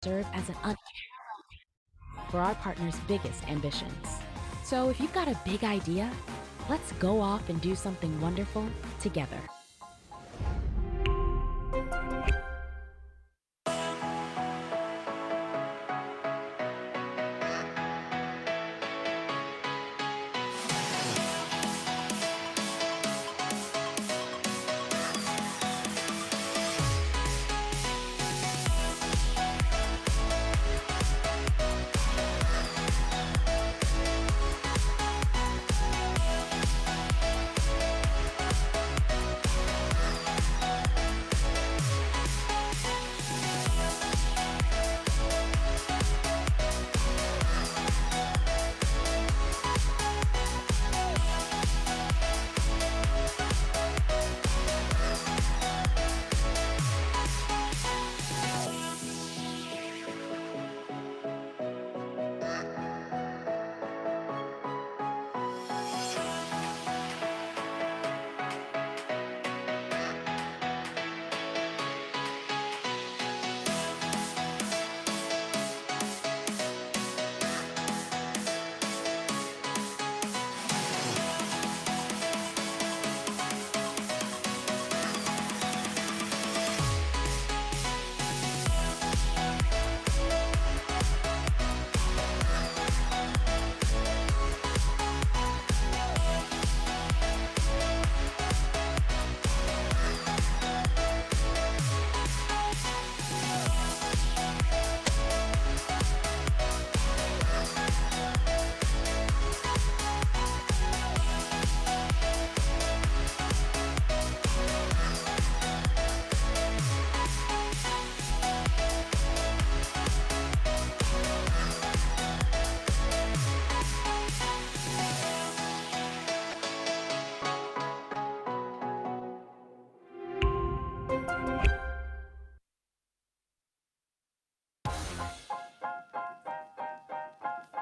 serve as for our partner's biggest ambitions. So if you've got a big idea, let's go off and do something wonderful together.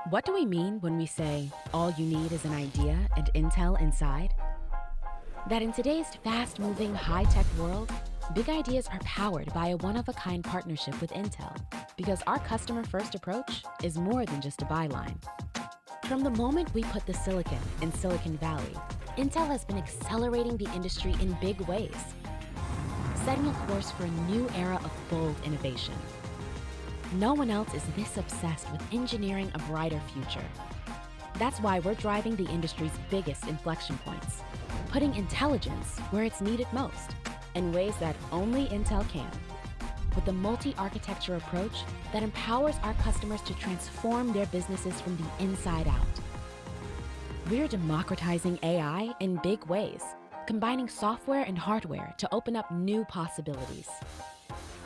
What do we mean when we say all you need is an idea and Intel inside? That in today's fast-moving, high-tech world, big ideas are powered by a one-of-a-kind partnership with Intel, because our customer-first approach is more than just a byline. From the moment we put the silicon in Silicon Valley, Intel has been accelerating the industry in big ways, setting a course for a new era of bold innovation. No one else is this obsessed with engineering a brighter future. That's why we're driving the industry's biggest inflection points, putting intelligence where it's needed most, in ways that only Intel can, with a multi-architecture approach that empowers our customers to transform their businesses from the inside out. We're democratizing AI in big ways, combining software and hardware to open up new possibilities.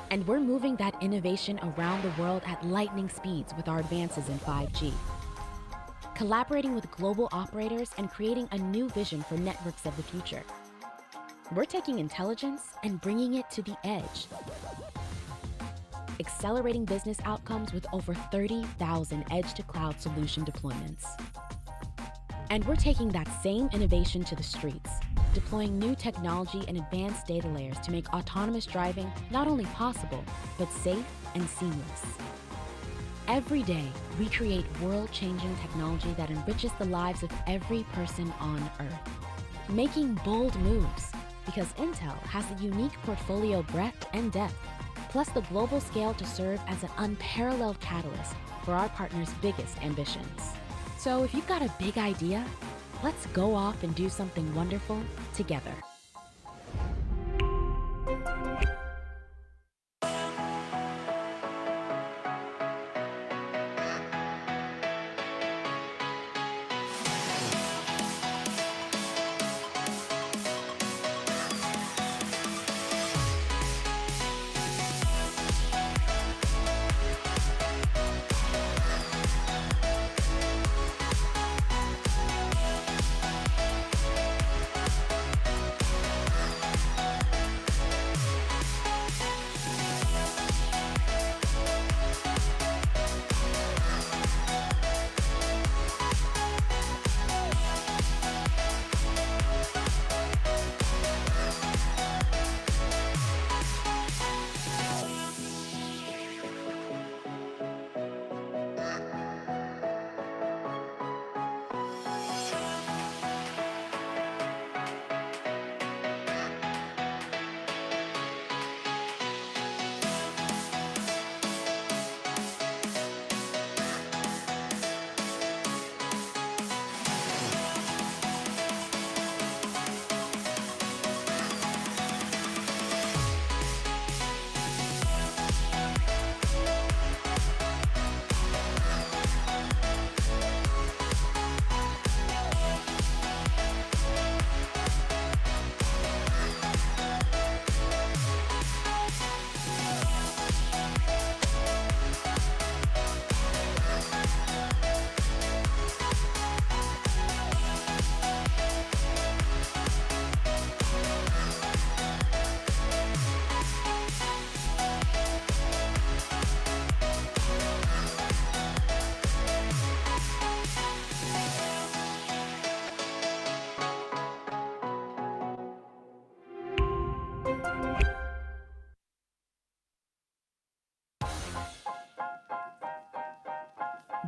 And we're moving that innovation around the world at lightning speeds with our advances in 5G. Collaborating with global operators and creating a new vision for networks of the future. We're taking intelligence and bringing it to the edge. Accelerating business outcomes with over 30,000 edge-to-cloud solution deployments. And we're taking that same innovation to the streets, deploying new technology and advanced data layers to make autonomous driving not only possible, but safe and seamless. Every day, we create world-changing technology that enriches the lives of every person on Earth. Making bold moves, because Intel has the unique portfolio breadth and depth, plus the global scale to serve as an unparalleled catalyst for our partner's biggest ambitions. So if you've got a big idea, let's go off and do something wonderful together.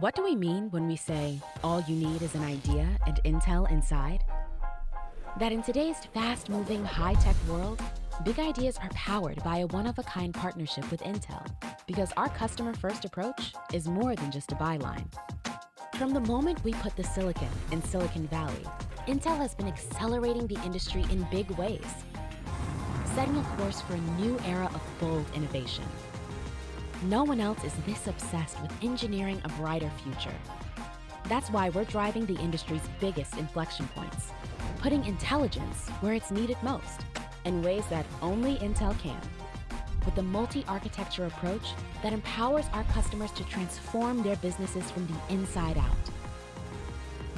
What do we mean when we say all you need is an idea and Intel inside? That in today's fast-moving, high-tech world, big ideas are powered by a one-of-a-kind partnership with Intel, because our customer-first approach is more than just a byline. From the moment we put the silicon in Silicon Valley, Intel has been accelerating the industry in big ways, setting a course for a new era of bold innovation. No one else is this obsessed with engineering a brighter future. That's why we're driving the industry's biggest inflection points, putting intelligence where it's needed most, in ways that only Intel can, with a multi-architecture approach that empowers our customers to transform their businesses from the inside out.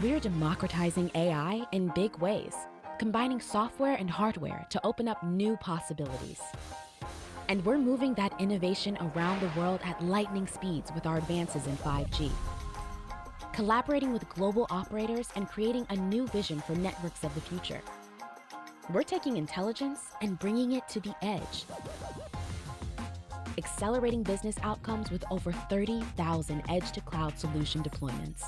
We're democratizing AI in big ways, combining software and hardware to open up new possibilities. And we're moving that innovation around the world at lightning speeds with our advances in 5G. Collaborating with global operators and creating a new vision for networks of the future. We're taking intelligence and bringing it to the edge. Accelerating business outcomes with over 30,000 edge-to-cloud solution deployments.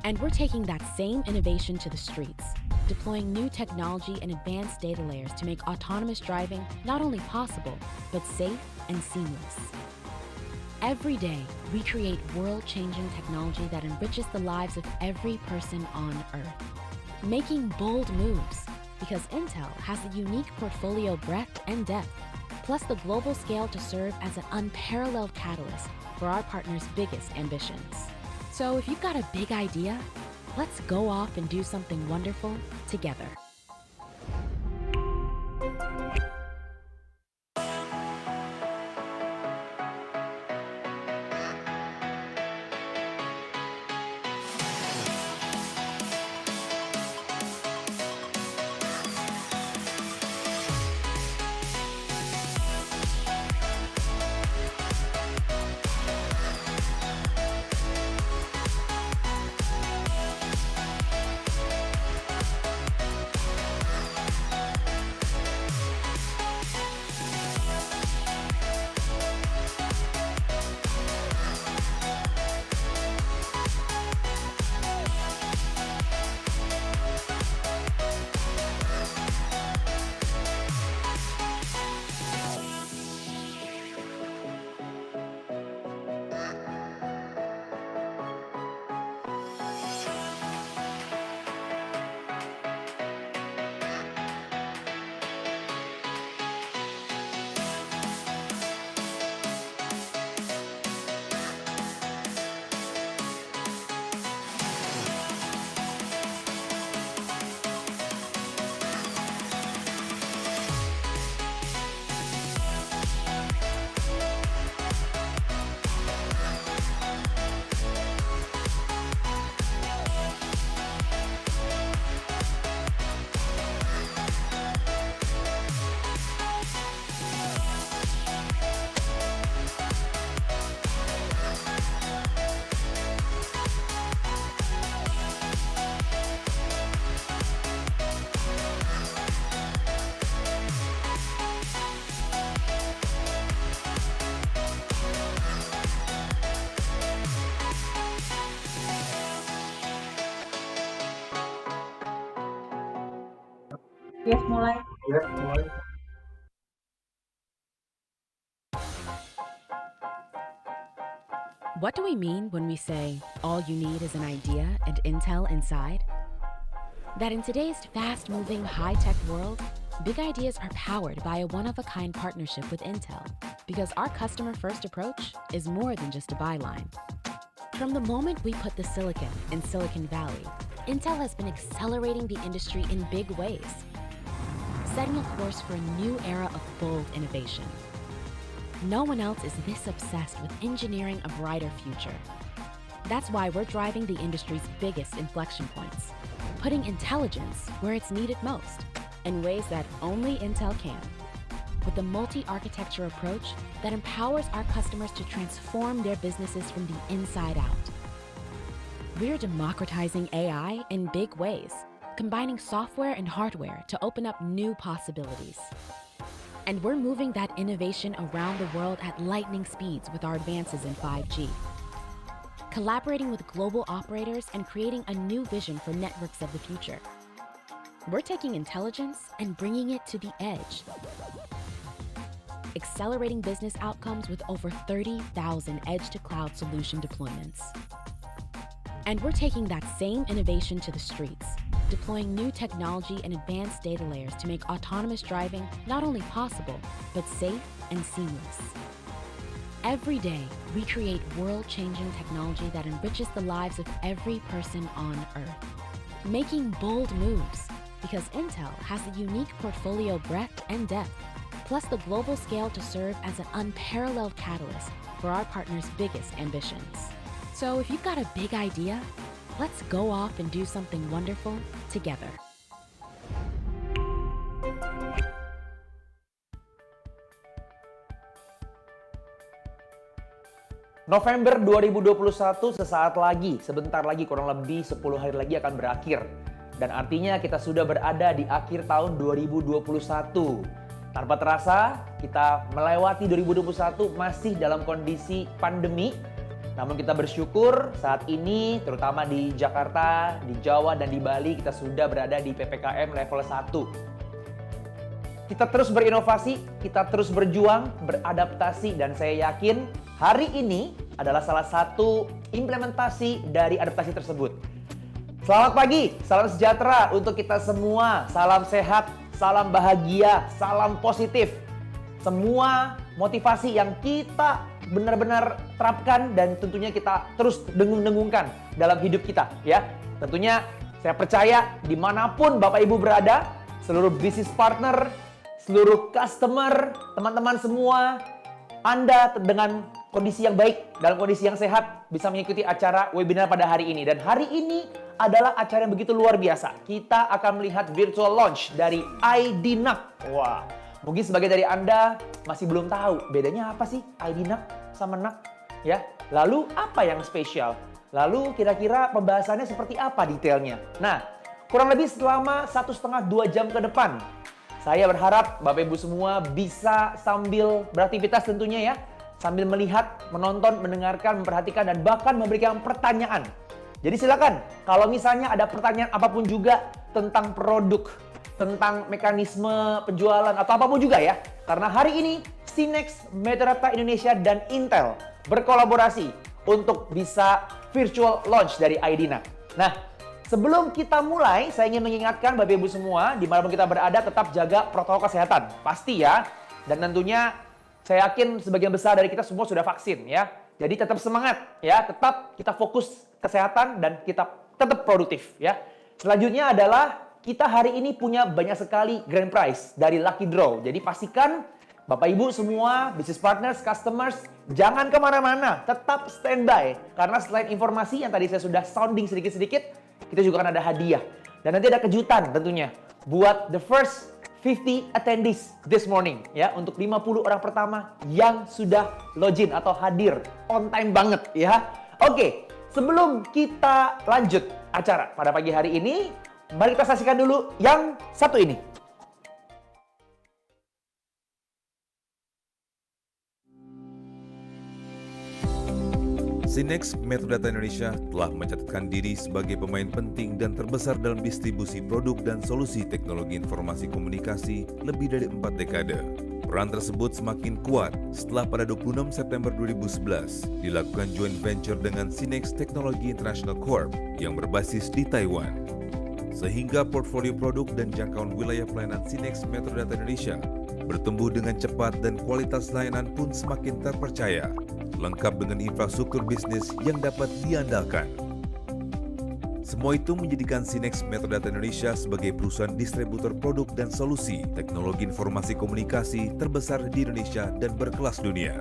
And we're taking that same innovation to the streets, deploying new technology and advanced data layers to make autonomous driving not only possible, but safe and seamless. Every day, we create world-changing technology that enriches the lives of every person on Earth. Making bold moves, because Intel has the unique portfolio breadth and depth, plus the global scale to serve as an unparalleled catalyst for our partners' biggest ambitions. So if you've got a big idea, let's go off and do something wonderful together. Yes, mulai. Yes, mulai. What do we mean when we say all you need is an idea and Intel inside? That in today's fast-moving, high-tech world, big ideas are powered by a one-of-a-kind partnership with Intel, because our customer-first approach is more than just a byline. From the moment we put the silicon in Silicon Valley, Intel has been accelerating the industry in big ways, setting a course for a new era of bold innovation. No one else is this obsessed with engineering a brighter future. That's why we're driving the industry's biggest inflection points, putting intelligence where it's needed most, in ways that only Intel can, with a multi-architecture approach that empowers our customers to transform their businesses from the inside out. We're democratizing AI in big ways, combining software and hardware to open up new possibilities. And we're moving that innovation around the world at lightning speeds with our advances in 5G. collaborating with global operators and creating a new vision for networks of the future. We're taking intelligence and bringing it to the edge, accelerating business outcomes with over 30,000 edge-to-cloud solution deployments. And we're taking that same innovation to the streets, deploying new technology and advanced data layers to make autonomous driving not only possible, but safe and seamless. Every day, we create world-changing technology that enriches the lives of every person on Earth. Making bold moves, because Intel has a unique portfolio breadth and depth, plus the global scale to serve as an unparalleled catalyst for our partners' biggest ambitions. So if you've got a big idea, let's go off and do something wonderful together. November 2021 sesaat lagi, sebentar lagi, kurang lebih 10 hari lagi akan berakhir. Dan artinya kita sudah berada di akhir tahun 2021. Tanpa terasa, kita melewati 2021 masih dalam kondisi pandemi. Namun kita bersyukur saat ini, terutama di Jakarta, di Jawa, dan di Bali, kita sudah berada di PPKM level 1. Kita terus berinovasi, kita terus berjuang, beradaptasi, dan saya yakin hari ini adalah salah satu implementasi dari adaptasi tersebut. Selamat pagi, salam sejahtera untuk kita semua, salam sehat, salam bahagia, salam positif. Semua motivasi yang kita benar-benar terapkan dan tentunya kita terus dengung-dengungkan dalam hidup kita, ya. Tentunya saya percaya dimanapun Bapak Ibu berada, seluruh bisnis partner, seluruh customer, teman-teman semua, Anda dengan kondisi yang baik, dalam kondisi yang sehat, bisa mengikuti acara webinar pada hari ini. Dan hari ini adalah acara yang begitu luar biasa. Kita akan melihat virtual launch dari ID NAC. Wah, mungkin sebagian dari Anda masih belum tahu bedanya apa sih ID NAC sama NAC, ya. Lalu apa yang spesial? Lalu kira-kira pembahasannya seperti apa detailnya? Nah, kurang lebih selama 1,5-2 jam ke depan, saya berharap Bapak Ibu semua bisa sambil beraktivitas tentunya, ya, sambil melihat, menonton, mendengarkan, memperhatikan, dan bahkan memberikan pertanyaan. Jadi silakan, kalau misalnya ada pertanyaan apapun juga tentang produk, tentang mekanisme penjualan, atau apapun juga, ya. Karena hari ini SINEX, Metadata Indonesia, dan Intel berkolaborasi untuk bisa virtual launch dari ID NAC. Nah, sebelum kita mulai, saya ingin mengingatkan Bapak Ibu semua, dimanapun kita berada, tetap jaga protokol kesehatan. Pasti, ya. Dan tentunya saya yakin sebagian besar dari kita semua sudah vaksin, ya. Jadi tetap semangat, ya. Tetap kita fokus kesehatan dan kita tetap produktif, ya. Selanjutnya adalah kita hari ini punya banyak sekali grand prize dari Lucky Draw. Jadi pastikan Bapak Ibu semua, business partners, customers, jangan kemana-mana. Tetap standby. Karena selain informasi yang tadi saya sudah sounding sedikit-sedikit, kita juga akan ada hadiah. Dan nanti ada kejutan tentunya buat the first 50 attendees this morning, ya, untuk 50 orang pertama yang sudah login atau hadir on time banget, ya. Oke, sebelum kita lanjut acara pada pagi hari ini, mari kita saksikan dulu yang satu ini. SINEX Metadata Indonesia telah mencatatkan diri sebagai pemain penting dan terbesar dalam distribusi produk dan solusi teknologi informasi komunikasi lebih dari 4 dekade. Peran tersebut semakin kuat setelah pada 26 September 2011 dilakukan joint venture dengan SINEX Technology International Corp yang berbasis di Taiwan. Sehingga portfolio produk dan jangkauan wilayah pelayanan SINEX Metadata Indonesia bertumbuh dengan cepat dan kualitas layanan pun semakin terpercaya, lengkap dengan infrastruktur bisnis yang dapat diandalkan. Semua itu menjadikan SINEX Metadata Indonesia sebagai perusahaan distributor produk dan solusi teknologi informasi komunikasi terbesar di Indonesia dan berkelas dunia.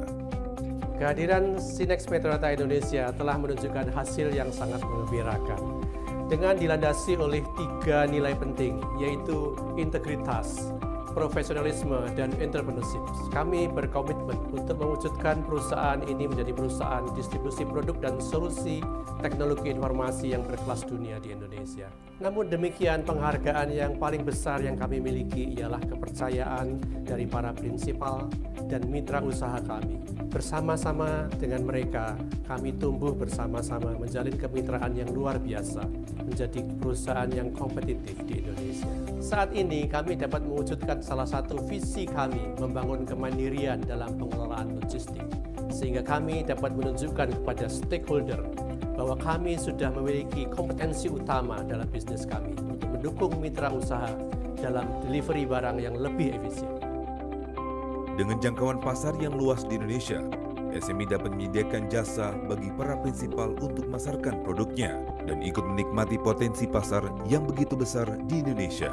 Kehadiran SINEX Metadata Indonesia telah menunjukkan hasil yang sangat menggembirakan dengan dilandasi oleh 3 nilai penting, yaitu integritas, profesionalisme, dan entrepreneurship. Kami berkomitmen untuk mewujudkan perusahaan ini menjadi perusahaan distribusi produk dan solusi teknologi informasi yang berkelas dunia di Indonesia. Namun demikian, penghargaan yang paling besar yang kami miliki ialah kepercayaan dari para prinsipal dan mitra usaha kami. Bersama-sama dengan mereka, kami tumbuh bersama-sama menjalin kemitraan yang luar biasa, menjadi perusahaan yang kompetitif di Indonesia. Saat ini kami dapat mewujudkan salah satu visi kami membangun kemandirian dalam pengelolaan logistik, sehingga kami dapat menunjukkan kepada stakeholder bahwa kami sudah memiliki kompetensi utama dalam bisnis kami untuk mendukung mitra usaha dalam delivery barang yang lebih efisien. Dengan jangkauan pasar yang luas di Indonesia, SME dapat menyediakan jasa bagi para prinsipal untuk memasarkan produknya dan ikut menikmati potensi pasar yang begitu besar di Indonesia.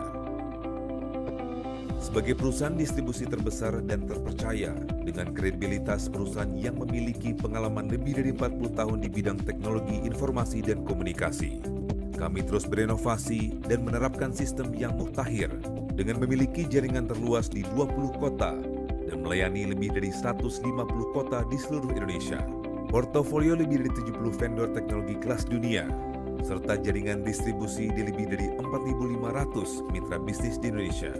Sebagai perusahaan distribusi terbesar dan terpercaya dengan kredibilitas perusahaan yang memiliki pengalaman lebih dari 40 tahun di bidang teknologi informasi dan komunikasi, kami terus berinovasi dan menerapkan sistem yang mutakhir dengan memiliki jaringan terluas di 20 kota dan melayani lebih dari 150 kota di seluruh Indonesia. Portofolio lebih dari 70 vendor teknologi kelas dunia, serta jaringan distribusi di lebih dari 4.500 mitra bisnis di Indonesia.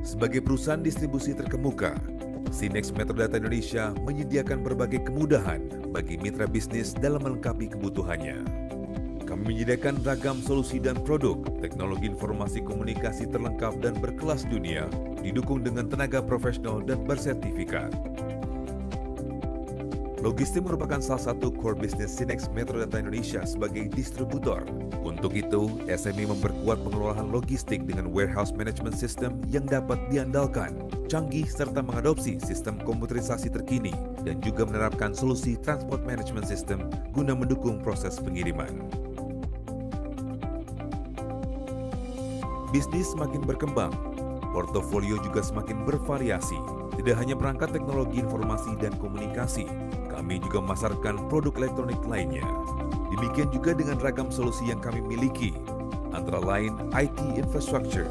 Sebagai perusahaan distribusi terkemuka, Sinex Metrodata Indonesia menyediakan berbagai kemudahan bagi mitra bisnis dalam melengkapi kebutuhannya. Kami menyediakan ragam solusi dan produk teknologi informasi komunikasi terlengkap dan berkelas dunia, didukung dengan tenaga profesional dan bersertifikat. Logistik merupakan salah satu core bisnis Sinex Metrodata Indonesia sebagai distributor. Untuk itu, SME memperkuat pengelolaan logistik dengan warehouse management system yang dapat diandalkan, canggih serta mengadopsi sistem komputerisasi terkini dan juga menerapkan solusi transport management system guna mendukung proses pengiriman. Bisnis semakin berkembang, portofolio juga semakin bervariasi. Tidak hanya perangkat teknologi informasi dan komunikasi, kami juga memasarkan produk elektronik lainnya. Demikian juga dengan ragam solusi yang kami miliki, antara lain IT infrastructure,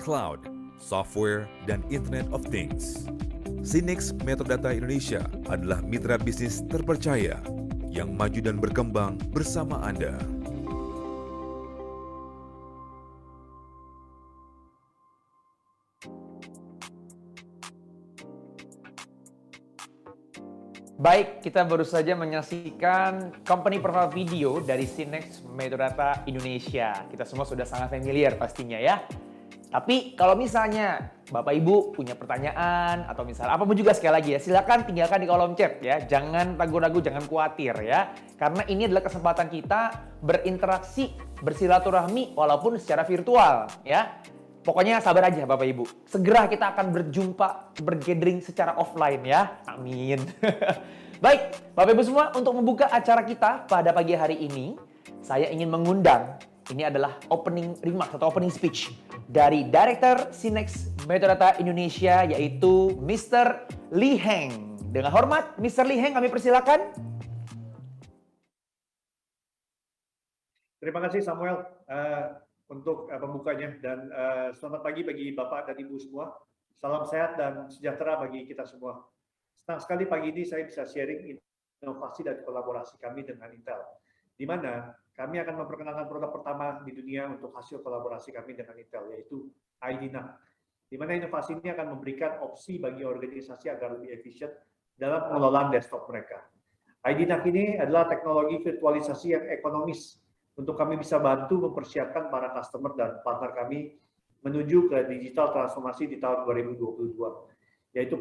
cloud, software, dan Internet of Things. Sinex Metrodata Indonesia adalah mitra bisnis terpercaya yang maju dan berkembang bersama Anda. Baik, kita baru saja menyaksikan company profile video dari Sinex Metrodata Indonesia. Kita semua sudah sangat familiar pastinya ya. Tapi kalau misalnya Bapak Ibu punya pertanyaan atau misalnya apapun juga sekali lagi ya, silakan tinggalkan di kolom chat ya. Jangan ragu-ragu, jangan khawatir ya. Karena ini adalah kesempatan kita berinteraksi, bersilaturahmi walaupun secara virtual ya. Pokoknya sabar aja Bapak Ibu. Segera kita akan berjumpa, bergathering secara offline ya. Amin. Baik, Bapak Ibu semua, untuk membuka acara kita pada pagi hari ini, saya ingin mengundang, ini adalah opening remarks atau opening speech dari Director Sinex Metrodata Indonesia, yaitu Mr. Lee Heng. Dengan hormat, Mr. Lee Heng, kami persilakan. Terima kasih Samuel untuk pembukanya, dan selamat pagi bagi Bapak dan Ibu semua. Salam sehat dan sejahtera bagi kita semua. Senang sekali pagi ini saya bisa sharing inovasi dan kolaborasi kami dengan Intel, di mana kami akan memperkenalkan produk pertama di dunia untuk hasil kolaborasi kami dengan Intel, yaitu IDNAC, di mana inovasi ini akan memberikan opsi bagi organisasi agar lebih efisien dalam pengelolaan desktop mereka. IDNAC ini adalah teknologi virtualisasi yang ekonomis untuk kami bisa bantu mempersiapkan para customer dan partner kami menuju ke digital transformasi di tahun 2022, yaitu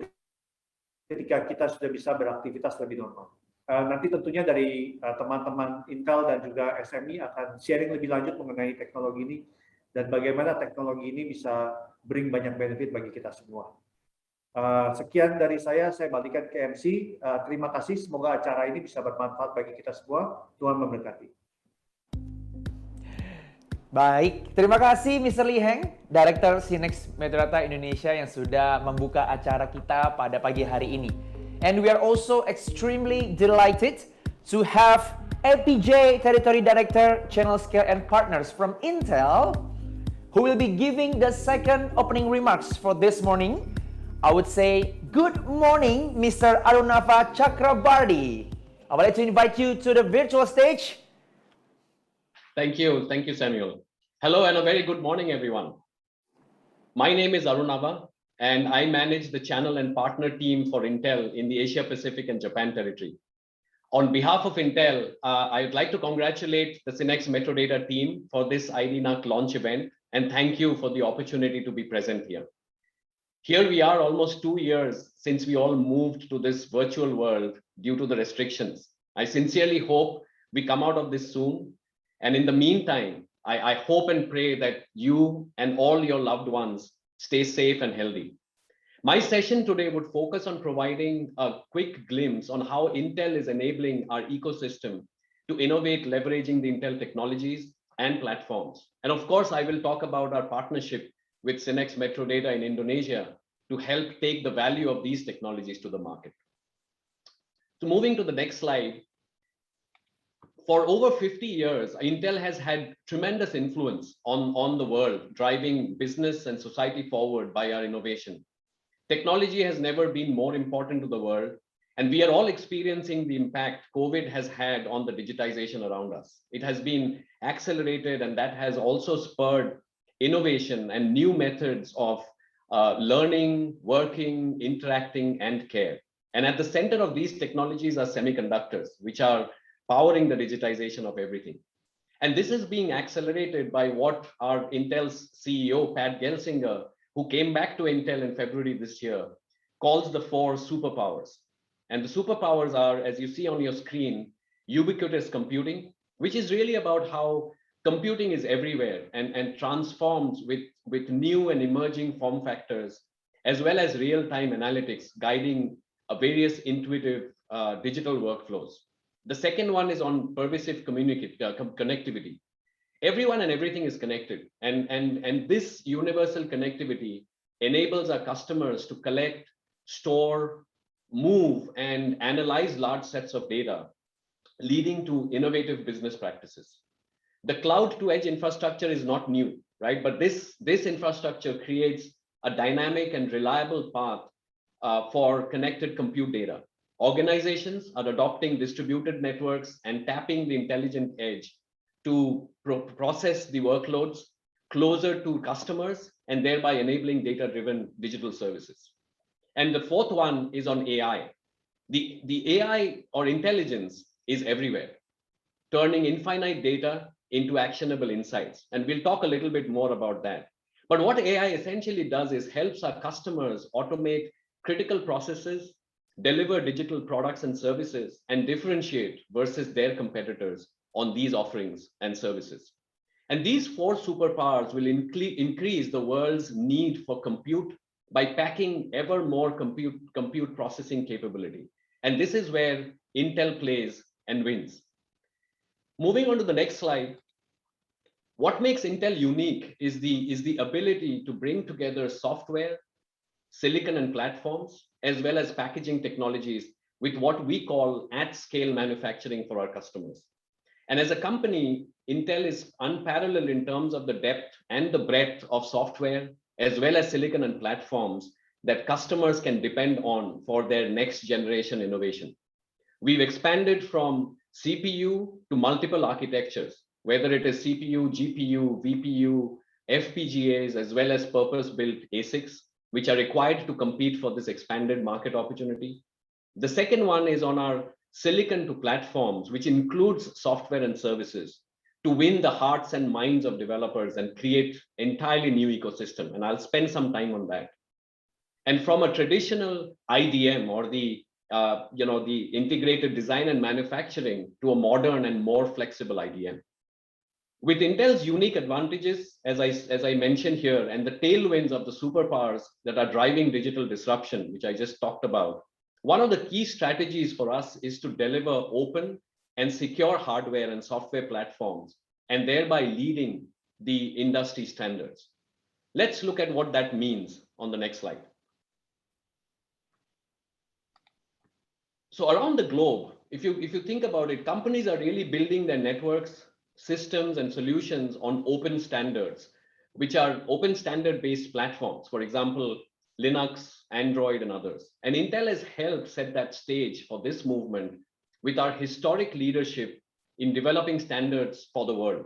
ketika kita sudah bisa beraktivitas lebih normal. Nanti tentunya dari teman-teman Intel dan juga SME akan sharing lebih lanjut mengenai teknologi ini dan bagaimana teknologi ini bisa bring banyak benefit bagi kita semua. Sekian dari saya balikkan ke MC. Terima kasih, semoga acara ini bisa bermanfaat bagi kita semua. Tuhan memberkati. Baik, terima kasih Mr. Lee Heng, Director Sinex Metrodata Indonesia yang sudah membuka acara kita pada pagi hari ini. And we are also extremely delighted to have APJ Territory Director, Channel Scale and Partners from Intel, who will be giving the second opening remarks for this morning. I would say, good morning, Mr. Arunava Chakrabarty. I would like to invite you to the virtual stage. Thank you, Samuel. Hello and a very good morning, everyone. My name is Arunava, and I manage the channel and partner team for Intel in the Asia Pacific and Japan territory. On behalf of Intel, I would like to congratulate the Synnex Metrodata team for this IDNUC launch event, and thank you for the opportunity to be present here. Here we are almost 2 years since we all moved to this virtual world due to the restrictions. I sincerely hope we come out of this soon. And in the meantime, I hope and pray that you and all your loved ones stay safe and healthy. My session today would focus on providing a quick glimpse on how Intel is enabling our ecosystem to innovate, leveraging the Intel technologies and platforms. And of course, I will talk about our partnership with Synnex Metrodata in Indonesia to help take the value of these technologies to the market. So moving to the next slide. For over 50 years, Intel has had tremendous influence on the world, driving business and society forward by our innovation. Technology has never been more important to the world, and we are all experiencing the impact COVID has had on the digitization around us. It has been accelerated, and that has also spurred innovation and new methods of learning, working, interacting, and care. And at the center of these technologies are semiconductors, which are powering the digitization of everything. And this is being accelerated by what our Intel's CEO, Pat Gelsinger, who came back to Intel in February this year, calls the 4 superpowers. And the superpowers are, as you see on your screen, ubiquitous computing, which is really about how computing is everywhere and transforms with new and emerging form factors, as well as real-time analytics guiding various intuitive digital workflows. The second one is on pervasive connectivity. Everyone and everything is connected. And this universal connectivity enables our customers to collect, store, move, and analyze large sets of data, leading to innovative business practices. The cloud to edge infrastructure is not new, right? But this infrastructure creates a dynamic and reliable path for connected compute data. Organizations are adopting distributed networks and tapping the intelligent edge to process the workloads closer to customers and thereby enabling data-driven digital services. And the fourth one is on AI. The AI or intelligence is everywhere, turning infinite data into actionable insights. And we'll talk a little bit more about that. But what AI essentially does is helps our customers automate critical processes, deliver digital products and services, and differentiate versus their competitors on these offerings and services. And these 4 superpowers will increase the world's need for compute by packing ever more compute processing capability. And this is where Intel plays and wins. Moving on to the next slide. What makes Intel unique is the ability to bring together software, silicon and platforms, as well as packaging technologies with what we call at-scale manufacturing for our customers. And as a company, Intel is unparalleled in terms of the depth and the breadth of software, as well as silicon and platforms that customers can depend on for their next generation innovation. We've expanded from CPU to multiple architectures, whether it is CPU, GPU, VPU, FPGAs, as well as purpose-built ASICs, which are required to compete for this expanded market opportunity. The second one is on our silicon to platforms, which includes software and services to win the hearts and minds of developers and create entirely new ecosystem. And I'll spend some time on that. And from a traditional IDM or the integrated design and manufacturing to a modern and more flexible IDM. With Intel's unique advantages, as I mentioned here, and the tailwinds of the superpowers that are driving digital disruption, which I just talked about, one of the key strategies for us is to deliver open and secure hardware and software platforms, and thereby leading the industry standards. Let's look at what that means on the next slide. So around the globe, if you think about it, companies are really building their networks, systems, and solutions on open standards, which are open standard based platforms, for example, Linux, Android, and others. And Intel has helped set that stage for this movement with our historic leadership in developing standards for the world.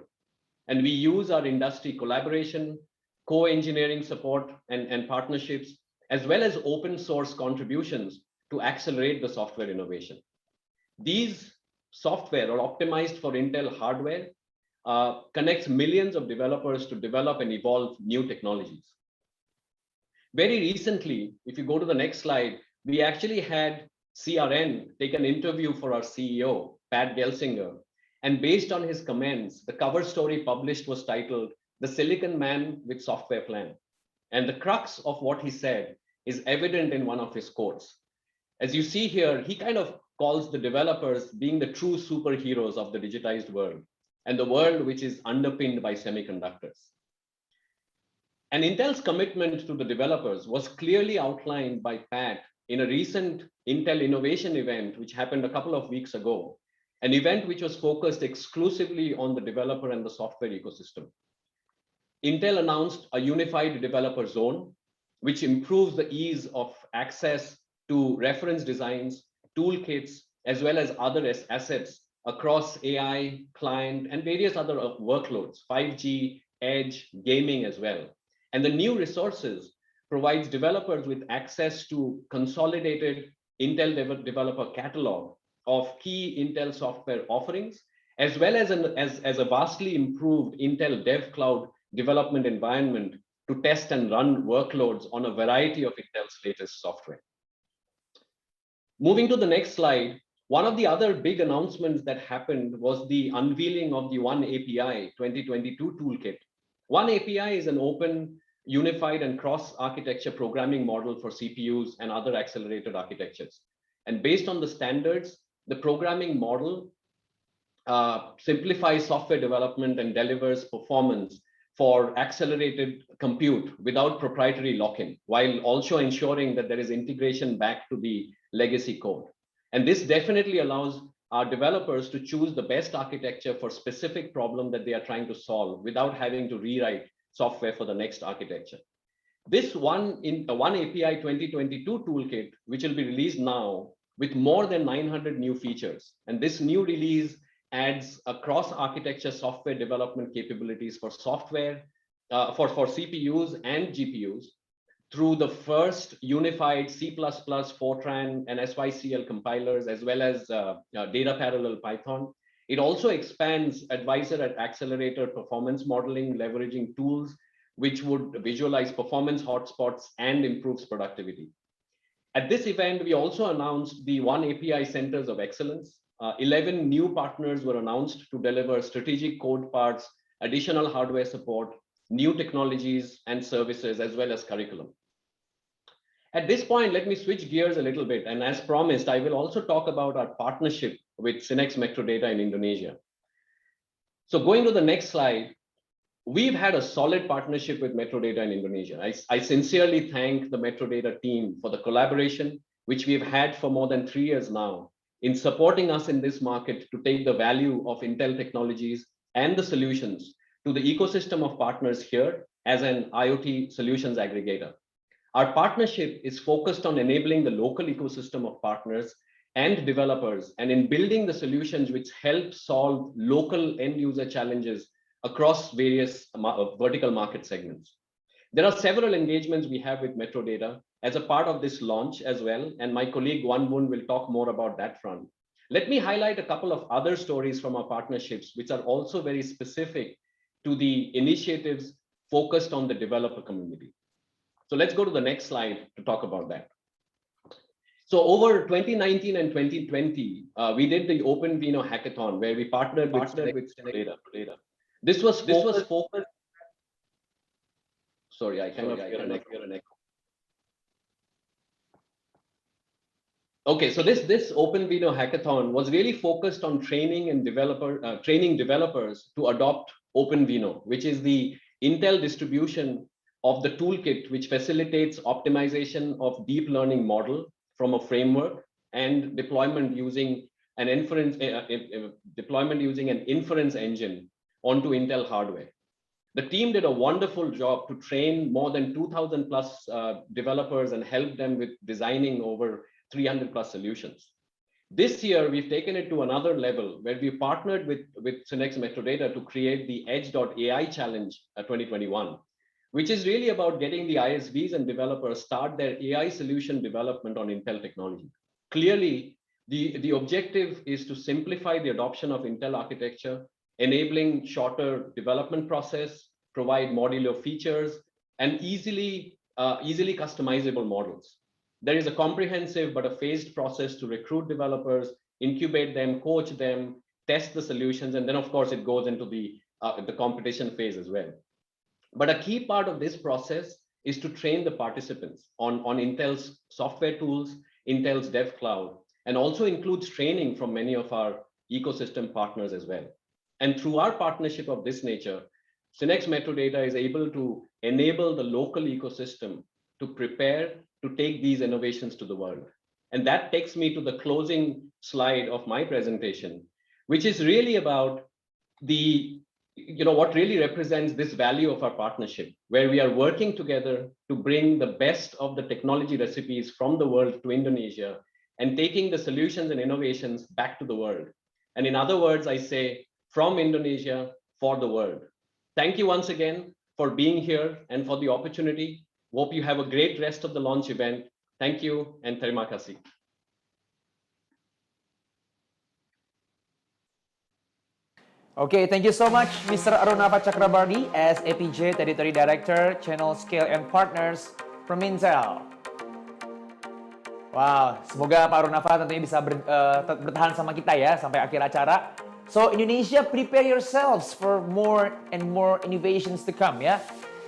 And we use our industry collaboration, co-engineering support, and partnerships, as well as open source contributions to accelerate the software innovation. These software are optimized for Intel hardware, connects millions of developers to develop and evolve new technologies. Very recently, if you go to the next slide, we actually had CRN take an interview for our CEO, Pat Gelsinger. And based on his comments, the cover story published was titled, "The Silicon Man with Software Plan." And the crux of what he said is evident in one of his quotes. As you see here, he kind of calls the developers being the true superheroes of the digitized world, and the world which is underpinned by semiconductors. And Intel's commitment to the developers was clearly outlined by Pat in a recent Intel Innovation event, which happened a couple of weeks ago, an event which was focused exclusively on the developer and the software ecosystem. Intel announced a unified developer zone, which improves the ease of access to reference designs, toolkits, as well as other assets across AI, client, and various other workloads, 5G, edge, gaming as well. And the new resources provides developers with access to consolidated Intel developer catalog of key Intel software offerings, as well as a vastly improved Intel Dev Cloud development environment to test and run workloads on a variety of Intel's latest software. Moving to the next slide, one of the other big announcements that happened was the unveiling of the OneAPI 2022 toolkit. OneAPI is an open, unified, and cross-architecture programming model for CPUs and other accelerated architectures. And based on the standards, the programming model simplifies software development and delivers performance for accelerated compute without proprietary lock-in, while also ensuring that there is integration back to the legacy code. And this definitely allows our developers to choose the best architecture for specific problem that they are trying to solve without having to rewrite software for the next architecture. This OneAPI 2022 toolkit, which will be released now with more than 900 new features. And this new release adds a cross-architecture software development capabilities for software, for CPUs and GPUs through the first unified C++, Fortran, and SYCL compilers, as well as data parallel Python. It also expands advisor and accelerator performance modeling, leveraging tools which would visualize performance hotspots and improves productivity. At this event, we also announced the OneAPI Centers of Excellence. 11 new partners were announced to deliver strategic code parts, additional hardware support, new technologies and services, as well as curriculum. At this point, let me switch gears a little bit. And as promised, I will also talk about our partnership with Sinex Metrodata in Indonesia. So going to the next slide, we've had a solid partnership with Metrodata in Indonesia. I sincerely thank the Metrodata team for the collaboration, which we've had for more than 3 years now, in supporting us in this market to take the value of Intel technologies and the solutions to the ecosystem of partners here as an IoT solutions aggregator. Our partnership is focused on enabling the local ecosystem of partners and developers, and in building the solutions which help solve local end user challenges across various vertical market segments. There are several engagements we have with Metrodata as a part of this launch as well, and my colleague Wan Boon will talk more about that front. Let me highlight a couple of other stories from our partnerships, which are also very specific to the initiatives focused on the developer community. So let's go to the next slide to talk about that. So over 2019 and 2020, we did the OpenVINO hackathon where we partnered with Metrodata. This was focused. Sorry, I cannot hear an echo. Okay, so this OpenVINO hackathon was really focused on training developers to adopt OpenVINO, which is the Intel distribution of the toolkit which facilitates optimization of deep learning model from a framework and deployment using an inference engine onto Intel hardware. The team did a wonderful job to train more than 2,000 plus developers and help them with designing over 300 plus solutions. This year, we've taken it to another level where we partnered with Synnex Metrodata to create the Edge.ai Challenge 2021, which is really about getting the ISVs and developers start their AI solution development on Intel technology. Clearly, the objective is to simplify the adoption of Intel architecture, enabling shorter development process, provide modular features, and easily customizable models. There is a comprehensive but a phased process to recruit developers, incubate them, coach them, test the solutions, and then of course it goes into the competition phase as well. But a key part of this process is to train the participants on Intel's software tools, Intel's Dev Cloud, and also includes training from many of our ecosystem partners as well. And through our partnership of this nature, Synnex Metrodata is able to enable the local ecosystem to prepare to take these innovations to the world. And that takes me to the closing slide of my presentation, which is really about what really represents this value of our partnership, where we are working together to bring the best of the technology recipes from the world to Indonesia and taking the solutions and innovations back to the world. And in other words, I say, from Indonesia for the world. Thank you once again for being here and for the opportunity. Hope you have a great rest of the launch event. Thank you and terima kasih. Okay, thank you so much, Mr. Arunava Chakrabarty as APJ Territory Director, Channel Scale and Partners from Intel. Wow, semoga Pak Arunava tentunya bisa bertahan sama kita ya sampai akhir acara. So, Indonesia, prepare yourselves for more and more innovations to come ya.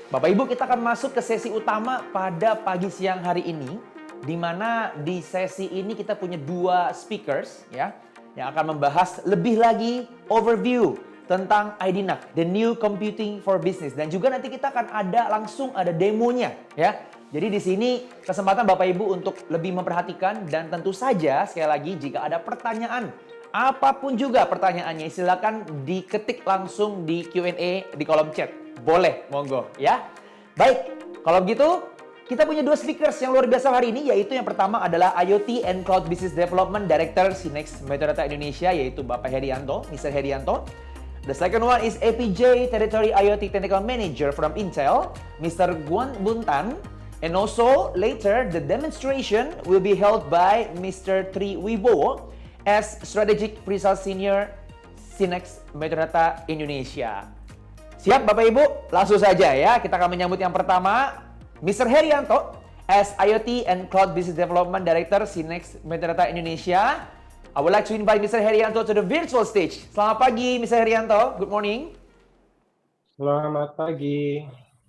Bapak Ibu, kita akan masuk ke sesi utama pada pagi siang hari ini, di mana di sesi ini kita punya 2 speakers ya, yang akan membahas lebih lagi overview tentang IDNAC, the new computing for business, dan juga nanti kita akan langsung ada demonya ya. Jadi di sini kesempatan Bapak Ibu untuk lebih memperhatikan, dan tentu saja sekali lagi jika ada pertanyaan apapun juga pertanyaannya, silakan diketik langsung di Q&A di kolom chat. Boleh, monggo ya. Baik, kalau begitu kita punya 2 speakers yang luar biasa hari ini, yaitu yang pertama adalah IoT and Cloud Business Development Director Synnex Metrodata Indonesia, yaitu Bapak Herianto, Mr. Herianto. The second one is APJ Territory IoT Technical Manager from Intel, Mr. Guan Buntan. And also later the demonstration will be held by Mr. Tri Wibowo as Strategic Pre-Sales Senior Synnex Metrodata Indonesia. Siap Bapak Ibu? Langsung saja ya, kita akan menyambut yang pertama, Mr. Herianto as IoT and Cloud Business Development Director Synnex Metrodata Indonesia. I would like to invite Mr. Herianto to the virtual stage. Selamat pagi Mr. Herianto, good morning. Selamat pagi.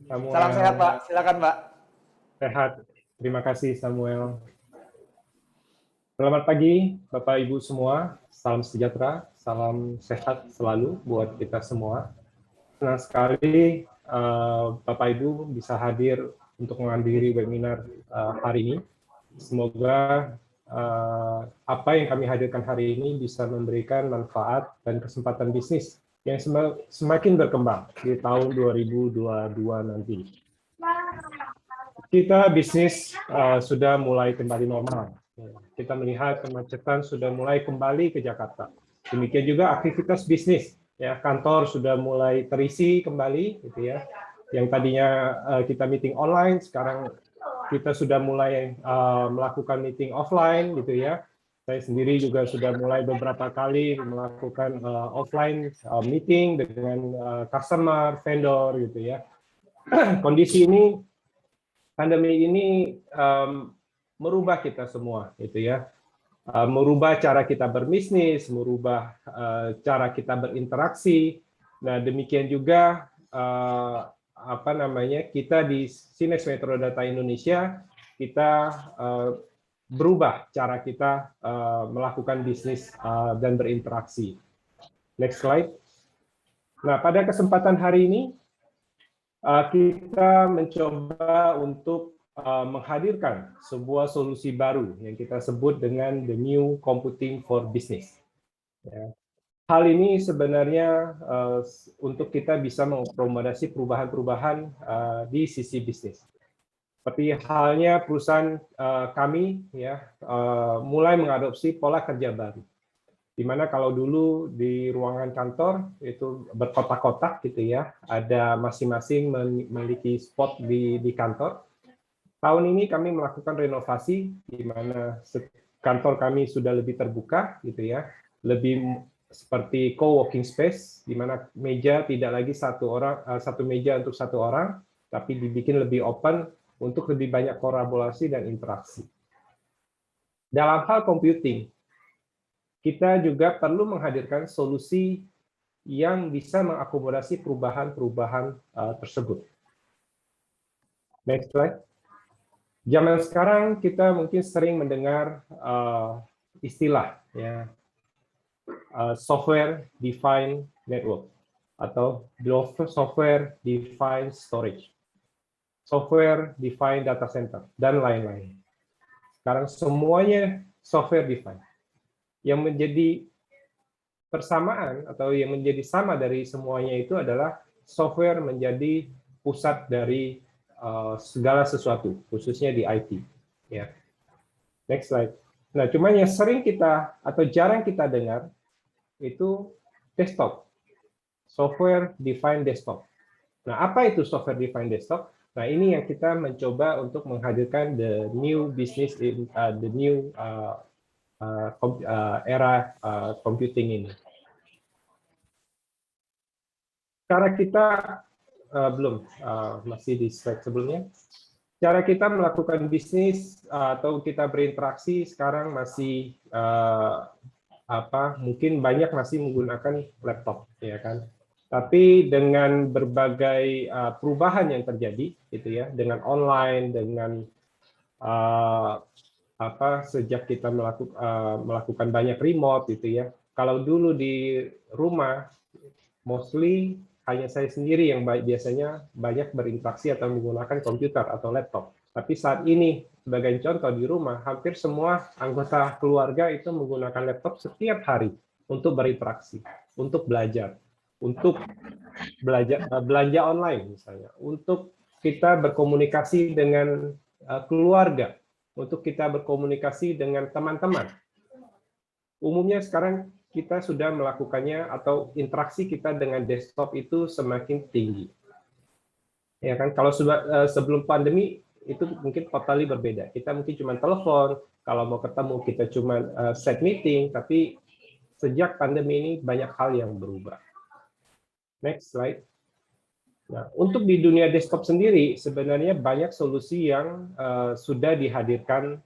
Samuel. Salam sehat Pak, silakan Pak. Sehat, terima kasih Samuel. Selamat pagi Bapak Ibu semua, salam sejahtera, salam sehat selalu buat kita semua. Senang sekali Bapak Ibu bisa hadir untuk menghadiri webinar hari ini. Semoga apa yang kami hadirkan hari ini bisa memberikan manfaat dan kesempatan bisnis yang semakin berkembang di tahun 2022 nanti. Kita bisnis sudah mulai kembali normal. Kita melihat kemacetan sudah mulai kembali ke Jakarta. Demikian juga aktivitas bisnis. Ya, kantor sudah mulai terisi kembali, gitu ya. Yang tadinya kita meeting online, sekarang kita sudah mulai melakukan meeting offline, gitu ya. Saya sendiri juga sudah mulai beberapa kali melakukan offline meeting dengan customer, vendor, gitu ya. Kondisi ini, pandemi ini merubah kita semua, gitu ya. Merubah cara kita berbisnis, merubah cara kita berinteraksi. Nah, demikian juga kita di Synnex Metrodata Indonesia, kita berubah cara kita melakukan bisnis dan berinteraksi. Next slide. Nah, pada kesempatan hari ini kita mencoba untuk menghadirkan sebuah solusi baru yang kita sebut dengan the new computing for business. Ya. hal ini sebenarnya untuk kita bisa mengakomodasi perubahan-perubahan di sisi bisnis. Seperti halnya perusahaan kami ya mulai mengadopsi pola kerja baru. Di mana kalau dulu di ruangan kantor itu berkotak-kotak gitu ya, ada masing-masing memiliki spot di kantor. Tahun ini kami melakukan renovasi di mana kantor kami sudah lebih terbuka gitu ya, lebih seperti co-working space di mana meja tidak lagi satu meja untuk satu orang, tapi dibikin lebih open untuk lebih banyak kolaborasi dan interaksi. Dalam hal computing, kita juga perlu menghadirkan solusi yang bisa mengakomodasi perubahan-perubahan tersebut. Next slide. Zaman sekarang kita mungkin sering mendengar istilah ya, software defined network atau software defined storage, software defined data center, dan lain-lain. Sekarang semuanya software defined. Yang menjadi persamaan atau yang menjadi sama dari semuanya itu adalah software menjadi pusat dari segala sesuatu, khususnya di IT. Ya. Next slide. Nah, cuma yang sering kita atau jarang kita dengar itu desktop, software defined desktop. Nah, apa itu software defined desktop? Nah, ini yang kita mencoba untuk menghadirkan the new business in the new era computing ini. Cara kita masih di slide sebelumnya. Cara kita melakukan bisnis atau kita berinteraksi sekarang masih mungkin banyak masih menggunakan laptop, ya kan? Tapi dengan berbagai perubahan yang terjadi, gitu ya, dengan online, dengan sejak kita melakukan banyak remote gitu ya. Kalau dulu di rumah mostly hanya saya sendiri yang biasanya banyak berinteraksi atau menggunakan komputer atau laptop. Tapi saat ini sebagai contoh di rumah hampir semua anggota keluarga itu menggunakan laptop setiap hari untuk berinteraksi, untuk belajar, untuk belanja online misalnya, untuk kita berkomunikasi dengan keluarga, untuk kita berkomunikasi dengan teman-teman. Umumnya sekarang kita sudah melakukannya atau interaksi kita dengan desktop itu semakin tinggi. Ya kan, kalau sebelum pandemi itu mungkin totally berbeda. Kita mungkin cuma telepon, kalau mau ketemu kita cuma set meeting, tapi sejak pandemi ini banyak hal yang berubah. Next slide. Nah, untuk di dunia desktop sendiri sebenarnya banyak solusi yang sudah dihadirkan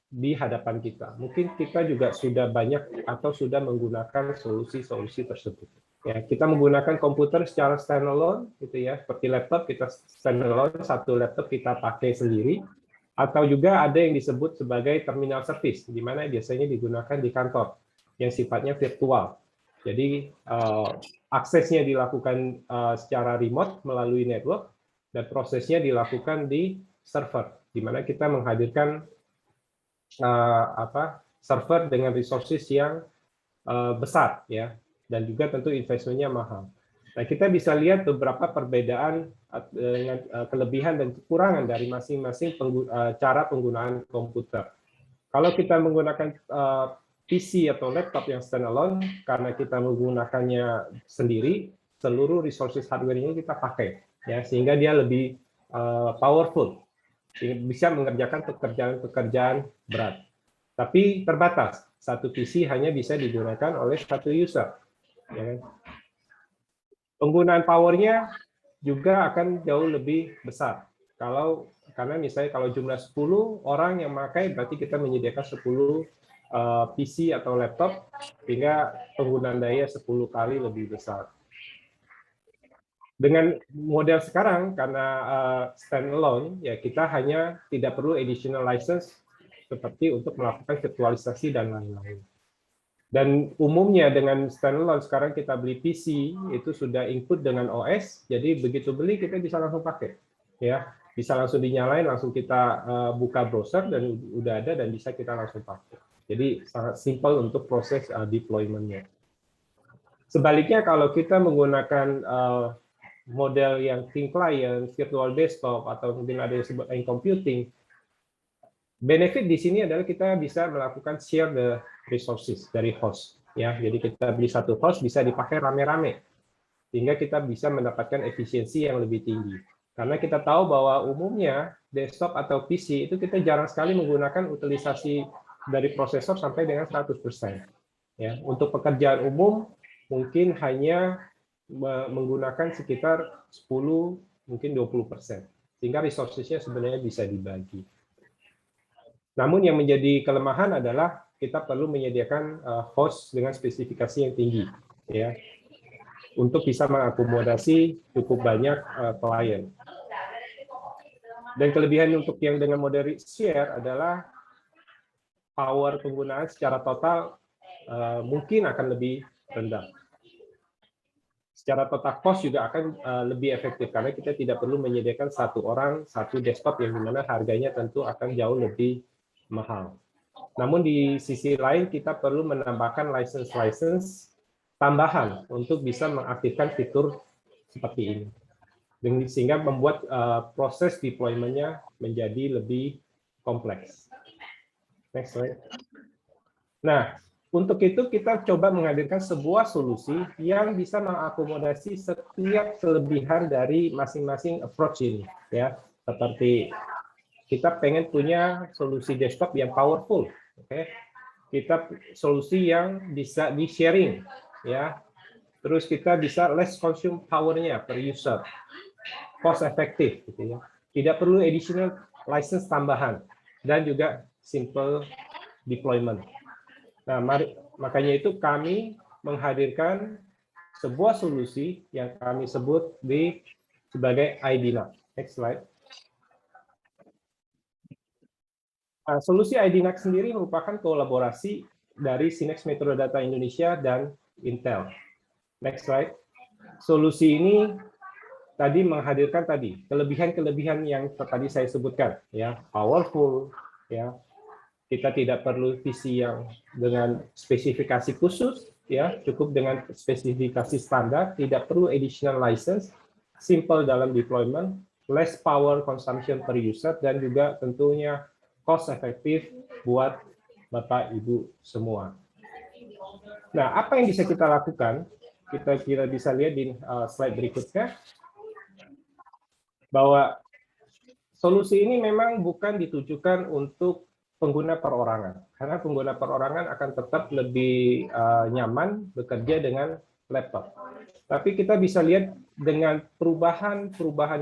di hadapan kita. Mungkin kita juga sudah banyak atau sudah menggunakan solusi-solusi tersebut. Ya, kita menggunakan komputer secara standalone, gitu ya, seperti laptop kita standalone, satu laptop kita pakai sendiri, atau juga ada yang disebut sebagai terminal service, di mana biasanya digunakan di kantor, yang sifatnya virtual. Jadi aksesnya dilakukan secara remote melalui network, dan prosesnya dilakukan di server, di mana kita menghadirkan server dengan resources yang besar, ya, dan juga tentu investmentnya mahal. Nah, kita bisa lihat beberapa perbedaan dengan kelebihan dan kekurangan dari masing-masing cara penggunaan komputer. Kalau kita menggunakan PC atau laptop yang standalone, karena kita menggunakannya sendiri, seluruh resources hardware-nya kita pakai, ya, sehingga dia lebih powerful, bisa mengerjakan pekerjaan-pekerjaan berat. Tapi terbatas, satu PC hanya bisa digunakan oleh satu user. Ya. Penggunaan powernya juga akan jauh lebih besar. Karena misalnya kalau jumlah 10 orang yang memakai, berarti kita menyediakan 10 PC atau laptop, sehingga penggunaan daya 10 kali lebih besar. Dengan model sekarang, karena standalone, ya kita hanya tidak perlu additional license seperti untuk melakukan virtualisasi dan lain-lain. Dan umumnya dengan standalone sekarang kita beli PC itu sudah input dengan OS, jadi begitu beli kita bisa langsung pakai, ya, bisa langsung dinyalain, langsung kita buka browser dan udah ada dan bisa kita langsung pakai. Jadi sangat simple untuk proses deployment-nya. Sebaliknya kalau kita menggunakan model yang thin client, virtual desktop, atau mungkin ada yang disebut computing, benefit di sini adalah kita bisa melakukan share the resources dari host. Ya, jadi kita beli satu host bisa dipakai rame-rame, sehingga kita bisa mendapatkan efisiensi yang lebih tinggi. Karena kita tahu bahwa umumnya desktop atau PC itu kita jarang sekali menggunakan utilisasi dari prosesor sampai dengan 100%. Ya, untuk pekerjaan umum mungkin hanya menggunakan sekitar 10, mungkin 20%. Sehingga resources-nya sebenarnya bisa dibagi. Namun yang menjadi kelemahan adalah kita perlu menyediakan host dengan spesifikasi yang tinggi, ya, untuk bisa mengakomodasi cukup banyak klien. Dan kelebihan untuk yang dengan model share adalah power penggunaan secara total mungkin akan lebih rendah. Secara total cost juga akan lebih efektif karena kita tidak perlu menyediakan satu orang satu desktop yang dimana harganya tentu akan jauh lebih mahal. Namun di sisi lain kita perlu menambahkan license tambahan untuk bisa mengaktifkan fitur seperti ini, sehingga membuat proses deployment-nya menjadi lebih kompleks. Next slide. Nah, untuk itu kita coba menghadirkan sebuah solusi yang bisa mengakomodasi setiap kelebihan dari masing-masing approach ini, ya. Seperti kita pengen punya solusi desktop yang powerful, oke? Kita solusi yang bisa di sharing, ya. Terus kita bisa less consume power-nya per user, cost efektif, gitu ya. Tidak perlu additional license tambahan dan juga simple deployment. Nah, makanya itu kami menghadirkan sebuah solusi yang kami sebut sebagai IDNAC. Next slide. Nah, solusi IDNAC sendiri merupakan kolaborasi dari Sinex Metrodata Indonesia dan Intel. Next slide. Solusi ini tadi menghadirkan kelebihan-kelebihan yang tadi saya sebutkan, ya, powerful, ya. Kita tidak perlu PC yang dengan spesifikasi khusus, ya, cukup dengan spesifikasi standar, tidak perlu additional license, simple dalam deployment, less power consumption per user, dan juga tentunya cost efektif buat Bapak Ibu semua. Nah, apa yang bisa kita lakukan? Kita bisa lihat di slide berikutnya, bahwa solusi ini memang bukan ditujukan untuk pengguna perorangan, karena pengguna perorangan akan tetap lebih nyaman bekerja dengan laptop. Tapi kita bisa lihat dengan perubahan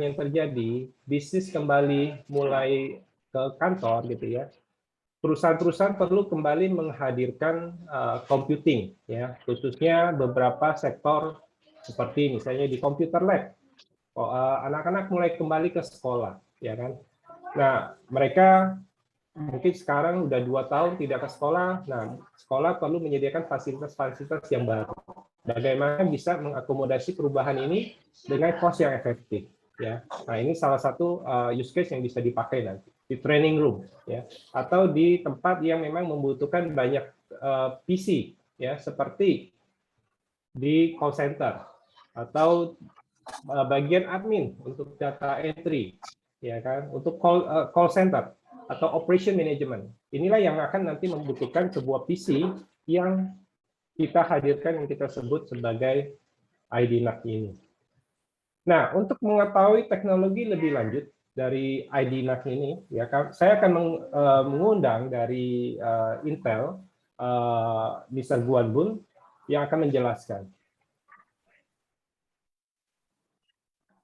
yang terjadi, bisnis kembali mulai ke kantor, gitu ya. Perusahaan-perusahaan perlu kembali menghadirkan computing, ya, khususnya beberapa sektor seperti misalnya di computer lab. Anak-anak mulai kembali ke sekolah, ya kan. Nah, mereka mungkin sekarang udah 2 tahun tidak ke sekolah. Nah, sekolah perlu menyediakan fasilitas-fasilitas yang baru. Bagaimana bisa mengakomodasi perubahan ini dengan cost yang efektif, ya. Nah, ini salah satu use case yang bisa dipakai nanti di training room, ya, atau di tempat yang memang membutuhkan banyak PC, ya, seperti di call center atau bagian admin untuk data entry, ya kan, untuk call center atau operation management. Inilah yang akan nanti membutuhkan sebuah PC yang kita hadirkan, yang kita sebut sebagai IDNAC ini. Nah, untuk mengetahui teknologi lebih lanjut dari IDNAC ini, ya, saya akan mengundang dari Intel, Mr. Guan Bun, yang akan menjelaskan.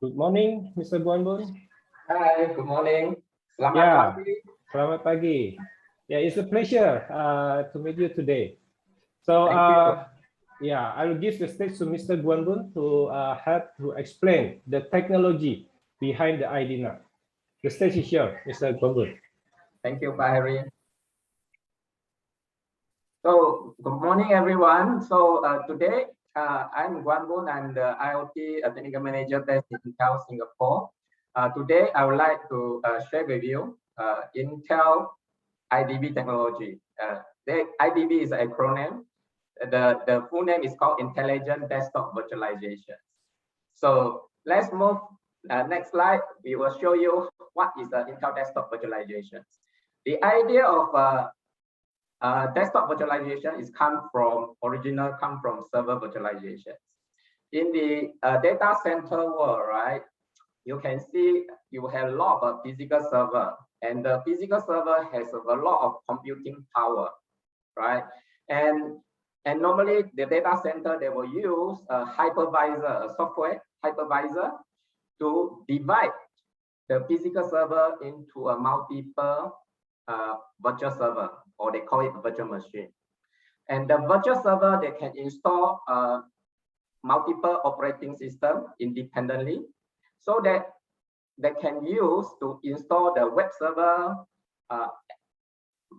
Good morning, Mr. Guan Bun. Hi, good morning. Selamat pagi. Selamat pagi. Yeah, it's a pleasure to meet you today. So, yeah, I will give the stage to Mr. Guan Bun to help to explain the technology behind the IDNAC. The stage is yours, Mr. Guan Bun. Thank you, Pak Heri. So, good morning, everyone. So, today, I'm Guan Bun. I'm the IoT Technical Manager at Intel Singapore. Today, I would like to share with you Intel IDB technology. The IDB is an acronym. the full name is called Intelligent Desktop Virtualization. So let's move next slide. We will show you what is the Intel Desktop Virtualization. The idea of desktop virtualization is come from server virtualization. In the data center world, right? You can see you have a lot of physical server, and the physical server has a lot of computing power, right? And normally the data center, they will use a hypervisor, a software hypervisor, to divide the physical server into a multiple virtual server, or they call it a virtual machine. And the virtual server, they can install multiple operating system independently, so that they can use to install the web server,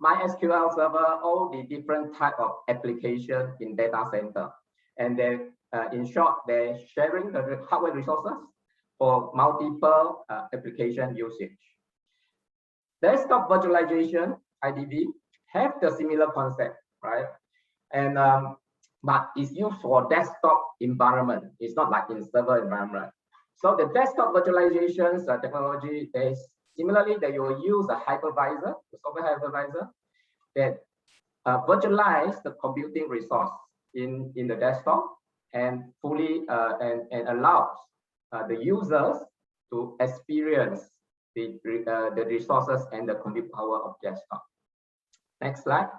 MySQL server, all the different type of application in data center. And they, in short, they're sharing the hardware resources for multiple application usage. Desktop virtualization, IDV, have the similar concept, right? And but it's used for desktop environment. It's not like in server environment. So the desktop virtualization technology is similarly that you will use a hypervisor, the software hypervisor, that virtualize the computing resource in the desktop and fully and allows the users to experience the resources and the compute power of desktop. Next slide.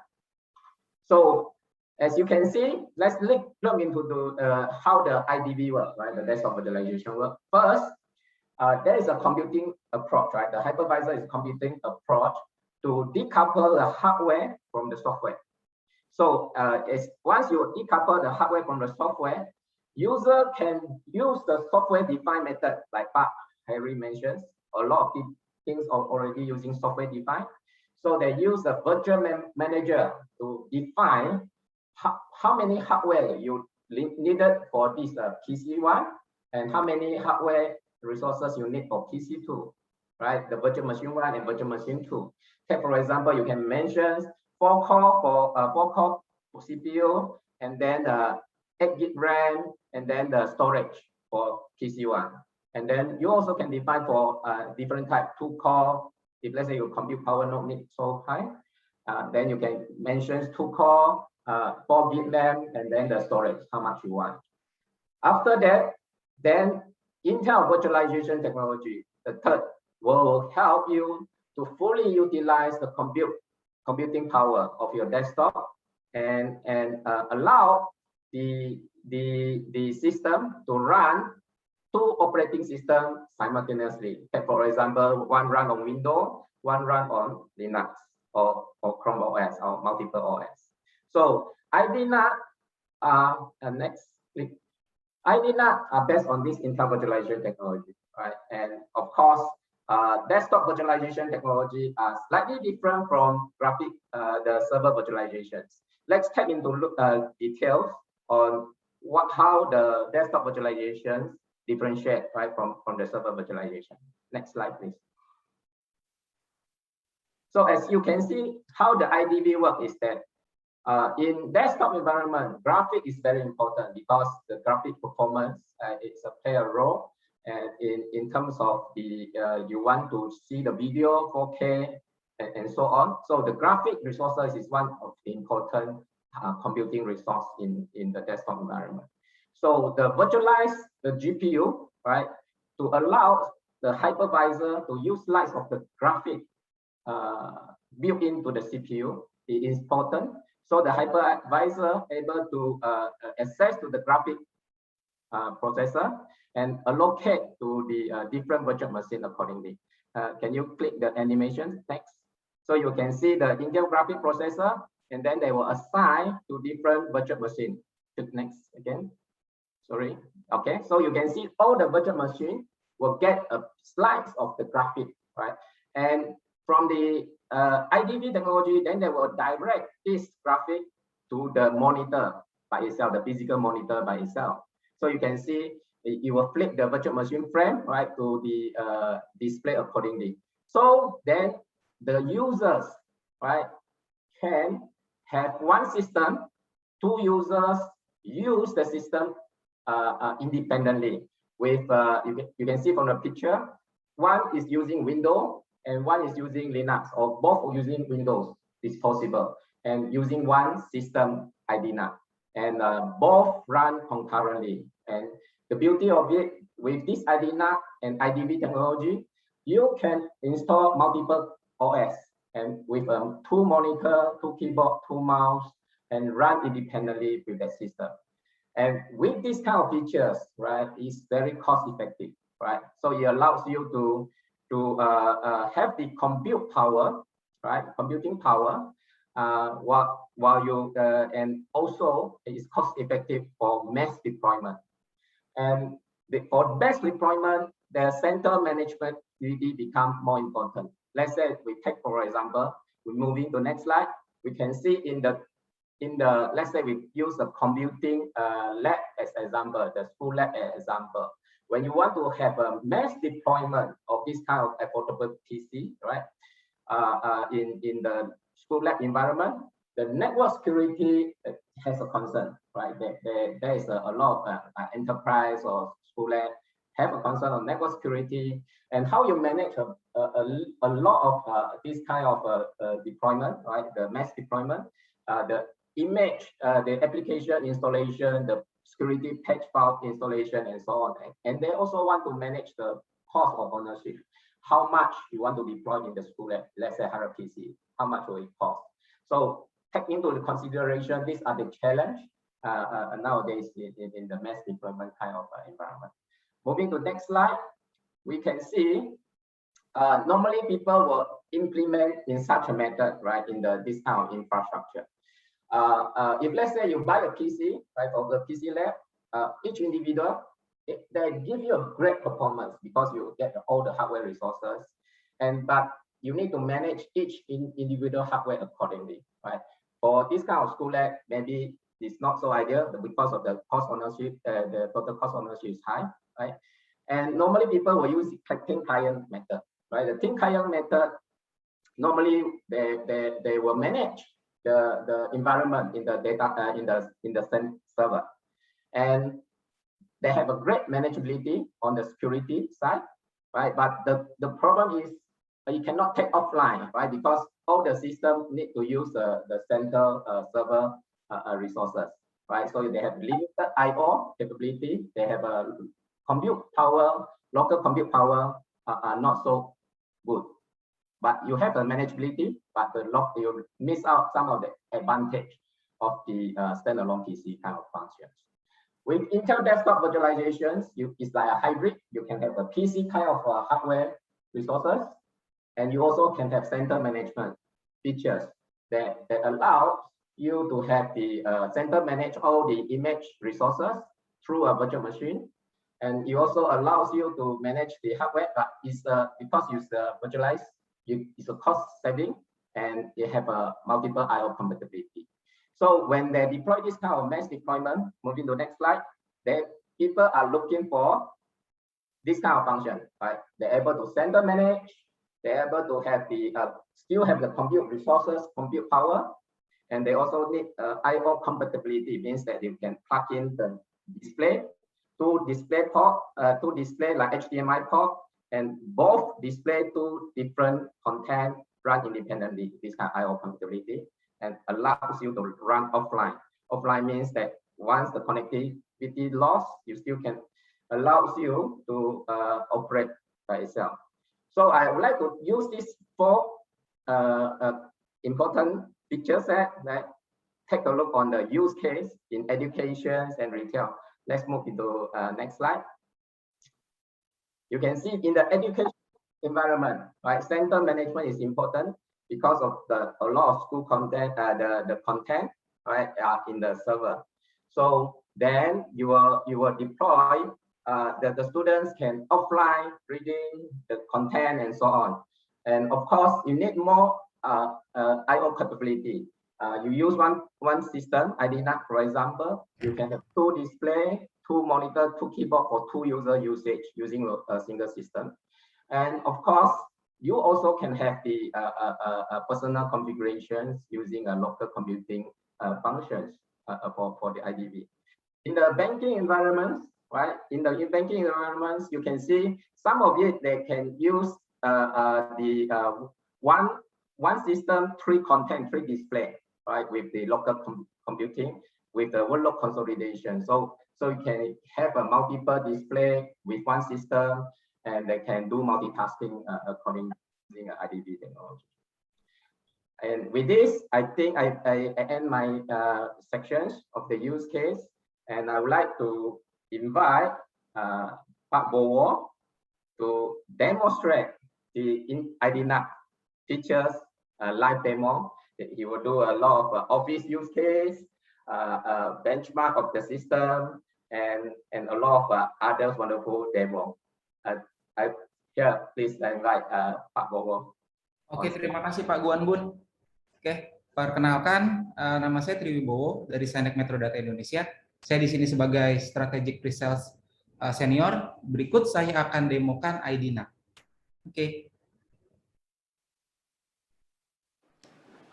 So as you can see, let's look into the how the IDV works, right? The desktop virtualization works. First, there is a computing approach, right? The hypervisor is a computing approach to decouple the hardware from the software. So once you decouple the hardware from the software, user can use the software-defined method, like Harry mentions. A lot of things are already using software-defined. So they use the virtual manager to define how many hardware you needed for this PC1 and how many hardware resources you need for PC2, right? The virtual machine 1 and virtual machine 2. Okay, for example, you can mention 4 core for CPU, and then 8 gig RAM, and then the storage for PC1. And then you also can define for different type, 2 core. If let's say your compute power not need so high, then you can mention 2 core, 4 gig RAM, and then the storage, how much you want. After that, then Intel virtualization technology, the third, will help you to fully utilize the computing power of your desktop and allow the system to run 2 operating systems simultaneously. For example, one run on Windows, one run on Linux or Chrome OS or multiple OS. So IDNAT, next click. IDNAT are based on this Intel virtualization technology, right? And of course, desktop virtualization technology are slightly different from the server virtualizations. Let's take into details on how the desktop virtualization differentiate, right, from the server virtualization. Next slide, please. So as you can see, how the IDV work is that in desktop environment, graphic is very important because the graphic performance play a role, and in terms of the you want to see the video 4K and so on. So the graphic resources is one of the important computing resource in the desktop environment. So the virtualize the GPU, right, to allow the hypervisor to use slice of the graphic built into the CPU is important. So the hypervisor able to access to the graphic processor and allocate to the different virtual machine accordingly. Can you click the animation next? So you can see the Intel graphic processor, and then they will assign to different virtual machine. Click next again. Sorry. Okay, so you can see all the virtual machine will get a slice of the graphic, right? And from the IDV technology, then they will direct this graphic to the monitor by itself, the physical monitor by itself. So you can see it will flip the virtual machine frame, right, to the display accordingly. So then the users, right, can have one system two users use the system independently. With you can see from the picture, one is using Windows and one is using Linux, or both using Windows is possible, and using one system IDNAC, and both run concurrently. And the beauty of it, with this IDNAC and IDV technology, you can install multiple OS, and with two monitor, two keyboard, two mouse, and run independently with that system. And with this kind of features, right, it's very cost effective, right? So it allows you to have the compute power, right, computing power, while you and also it's cost effective for mass deployment. And for mass deployment, the center management really become more important. Let's say we take, for example, we're moving to the next slide. We can see in the let's say we use the computing lab as example, the school lab as example. When you want to have a mass deployment of this kind of affordable PC, right, in the school lab environment, the network security has a concern, right? There is a lot of enterprise or school lab have a concern on network security, and how you manage a lot of this kind of deployment, right? The mass deployment, the image, the application installation, the security patch file installation, and so on. And they also want to manage the cost of ownership. How much you want to deploy in the school lab, let's say 100 PC, how much will it cost? So take into consideration, these are the challenge nowadays in the mass deployment kind of environment. Moving to next slide, we can see normally people will implement in such a method, right, in this kind of infrastructure. If let's say you buy a PC, right, of the PC lab, each individual, they give you a great performance because you get all the hardware resources, but you need to manage each individual hardware accordingly, right? For this kind of school lab, maybe it's not so ideal because of the cost ownership, the total cost ownership is high, right? And normally people will use the thin client method, right? The thin client method, normally they will manage the environment in the data in the server, and they have a great manageability on the security side, right? But the problem is you cannot take offline, right? Because all the system need to use the central server resources, right? So they have limited I/O capability. They have a compute power, local compute power are not so good. But you have the manageability, but you miss out some of the advantage of the standalone PC kind of functions. With Intel desktop virtualizations, it's like a hybrid. You can have a PC kind of hardware resources, and you also can have center management features that allow you to have the center manage all the image resources through a virtual machine. And it also allows you to manage the hardware, but it's because it's virtualized, it's a cost saving, and you have a multiple I/O compatibility. So when they deploy this kind of mass deployment, moving to the next slide, then people are looking for this kind of function, right? They're able to center manage, they're able to have the still have the compute resources, compute power, and they also need I/O compatibility. Means that you can plug in the display, two display port, two display like HDMI port, and both display two different content run independently. This kind of I/O compatibility, and allows you to run offline. Offline means that once the connectivity lost, you still can allows you to operate by itself. So I would like to use these four important feature set that take a look on the use case in education and retail. Let's move into next slide. You can see in the education environment, right? Center management is important because of a lot of school content, the content, right, in the server. So then you will deploy the students can offline reading the content and so on. And of course, you need more I/O capability. You use one system, IDNAC, for example, you can have two display, two monitor, two keyboard for two user usage using a single system. And of course, you also can have the personal configurations using a local computing functions for the IDV. In the banking environments, right? In the banking environments, you can see some of it they can use one system, 3 content, 3 display, right? With the local computing, with the workload consolidation. So you can have a multiple display with one system, and they can do multitasking according using IDV technology. And with this, I think I end my sections of the use case, and I would like to invite Pak Bowo to demonstrate the IDNAC features live demo. He will do a lot of office use case, benchmark of the system, and a lot of other wonderful demo. Please invite Pak Bowo. Oke, terima kasih Pak Guan Bun. Oke, perkenalkan, nama saya Triwibowo dari Sainek Metro Data Indonesia. Saya di sini sebagai Strategic Pre-Sales Senior. Berikut saya akan demokan IDNAC. Oke.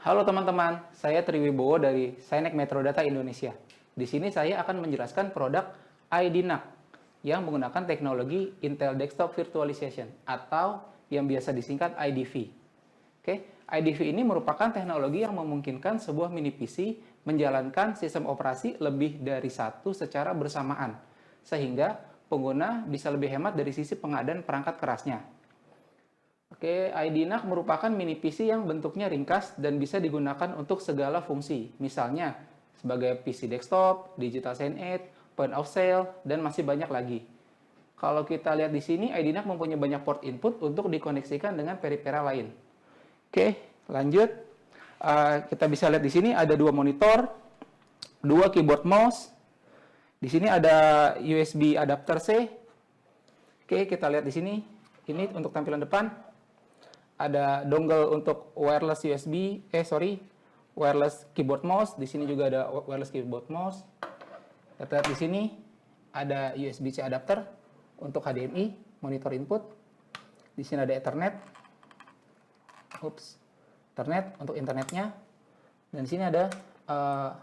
Halo teman-teman, saya Triwibowo dari Sainek Metro Data Indonesia. Di sini saya akan menjelaskan produk IDNAC yang menggunakan teknologi Intel Desktop Virtualization atau yang biasa disingkat IDV. Oke, IDV ini merupakan teknologi yang memungkinkan sebuah mini PC menjalankan sistem operasi lebih dari satu secara bersamaan, sehingga pengguna bisa lebih hemat dari sisi pengadaan perangkat kerasnya. Oke, IDNAC merupakan mini PC yang bentuknya ringkas dan bisa digunakan untuk segala fungsi, misalnya sebagai PC desktop, digital sign aid, point of sale, dan masih banyak lagi. Kalau kita lihat di sini, IDNAC mempunyai banyak port input untuk dikoneksikan dengan peripheral lain. Oke, lanjut. Kita bisa lihat di sini ada 2 monitor, 2 keyboard mouse. Di sini ada USB adapter C. Oke, kita lihat di sini. Ini untuk tampilan depan. Ada dongle untuk wireless wireless keyboard mouse. Di sini juga ada wireless keyboard mouse. Kita lihat di sini ada USB-C adapter untuk HDMI, monitor input. Di sini ada Ethernet. Ethernet untuk internetnya. Dan di sini ada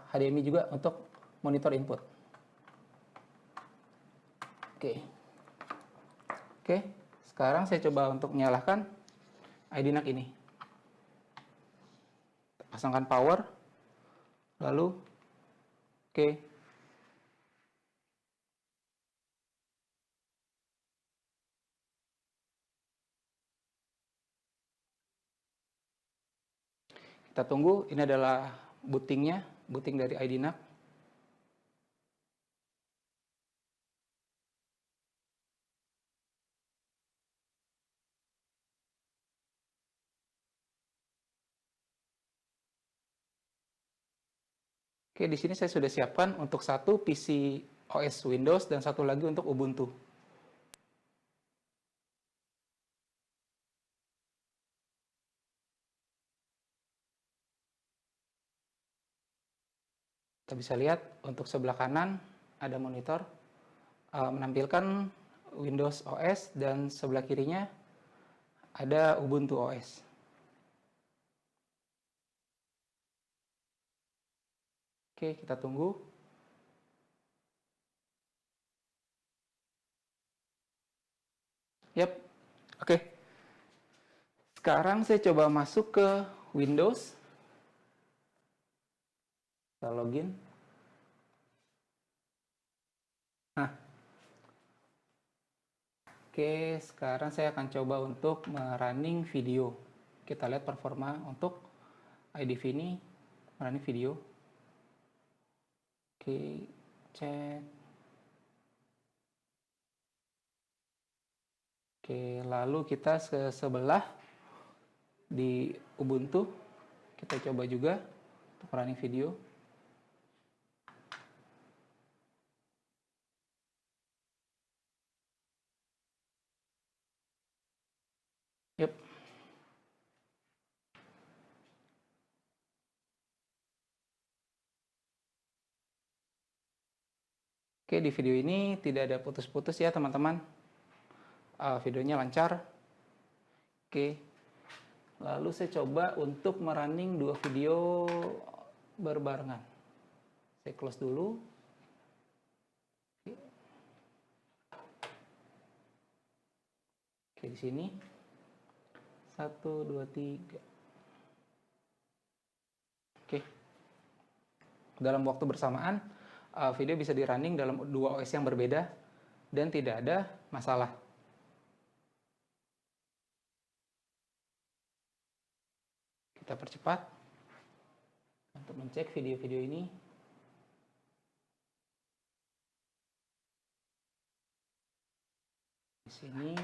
HDMI juga untuk monitor input. Oke, sekarang saya coba untuk menyalakan IDNAC ini. Pasangkan power, lalu kita tunggu. Ini adalah booting dari IDNAC. Oke, di sini saya sudah siapkan untuk satu PC OS Windows dan satu lagi untuk Ubuntu. Kita bisa lihat untuk sebelah kanan ada monitor menampilkan Windows OS dan sebelah kirinya ada Ubuntu OS. Oke, kita tunggu. Yap, oke. Sekarang saya coba masuk ke Windows. Kita login. Nah, oke, sekarang saya akan coba untuk merunning video. Kita lihat performa untuk IDV ini merunning video. Oke, cek. Oke, lalu kita ke sebelah di Ubuntu. Kita coba juga untuk running video. Yep. Oke, di video ini tidak ada putus-putus ya teman-teman. Videonya lancar. Oke, lalu saya coba untuk merunning 2 video berbarengan. Saya close dulu. Oke, di sini 1, 2, 3. Oke. Dalam waktu bersamaan, video bisa di-running dalam 2 OS yang berbeda dan tidak ada masalah. Kita percepat untuk mencek video-video ini. Di sini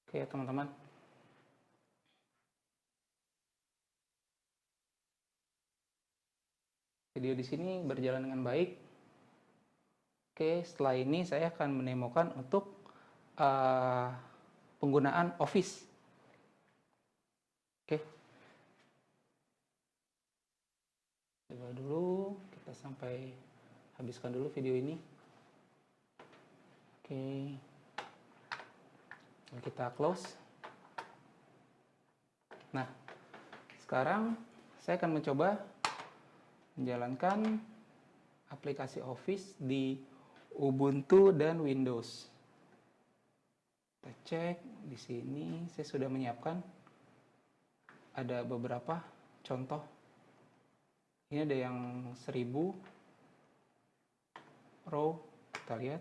oke, teman-teman. Video di sini berjalan dengan baik. Oke, setelah ini saya akan menemukan untuk penggunaan Office. Oke. Coba dulu, kita sampai habiskan dulu video ini. Oke. Kita close. Nah, sekarang saya akan mencoba menjalankan aplikasi Office di Ubuntu dan Windows. Kita cek di sini, saya sudah menyiapkan ada beberapa contoh. Ini ada yang 1000 row, kita lihat.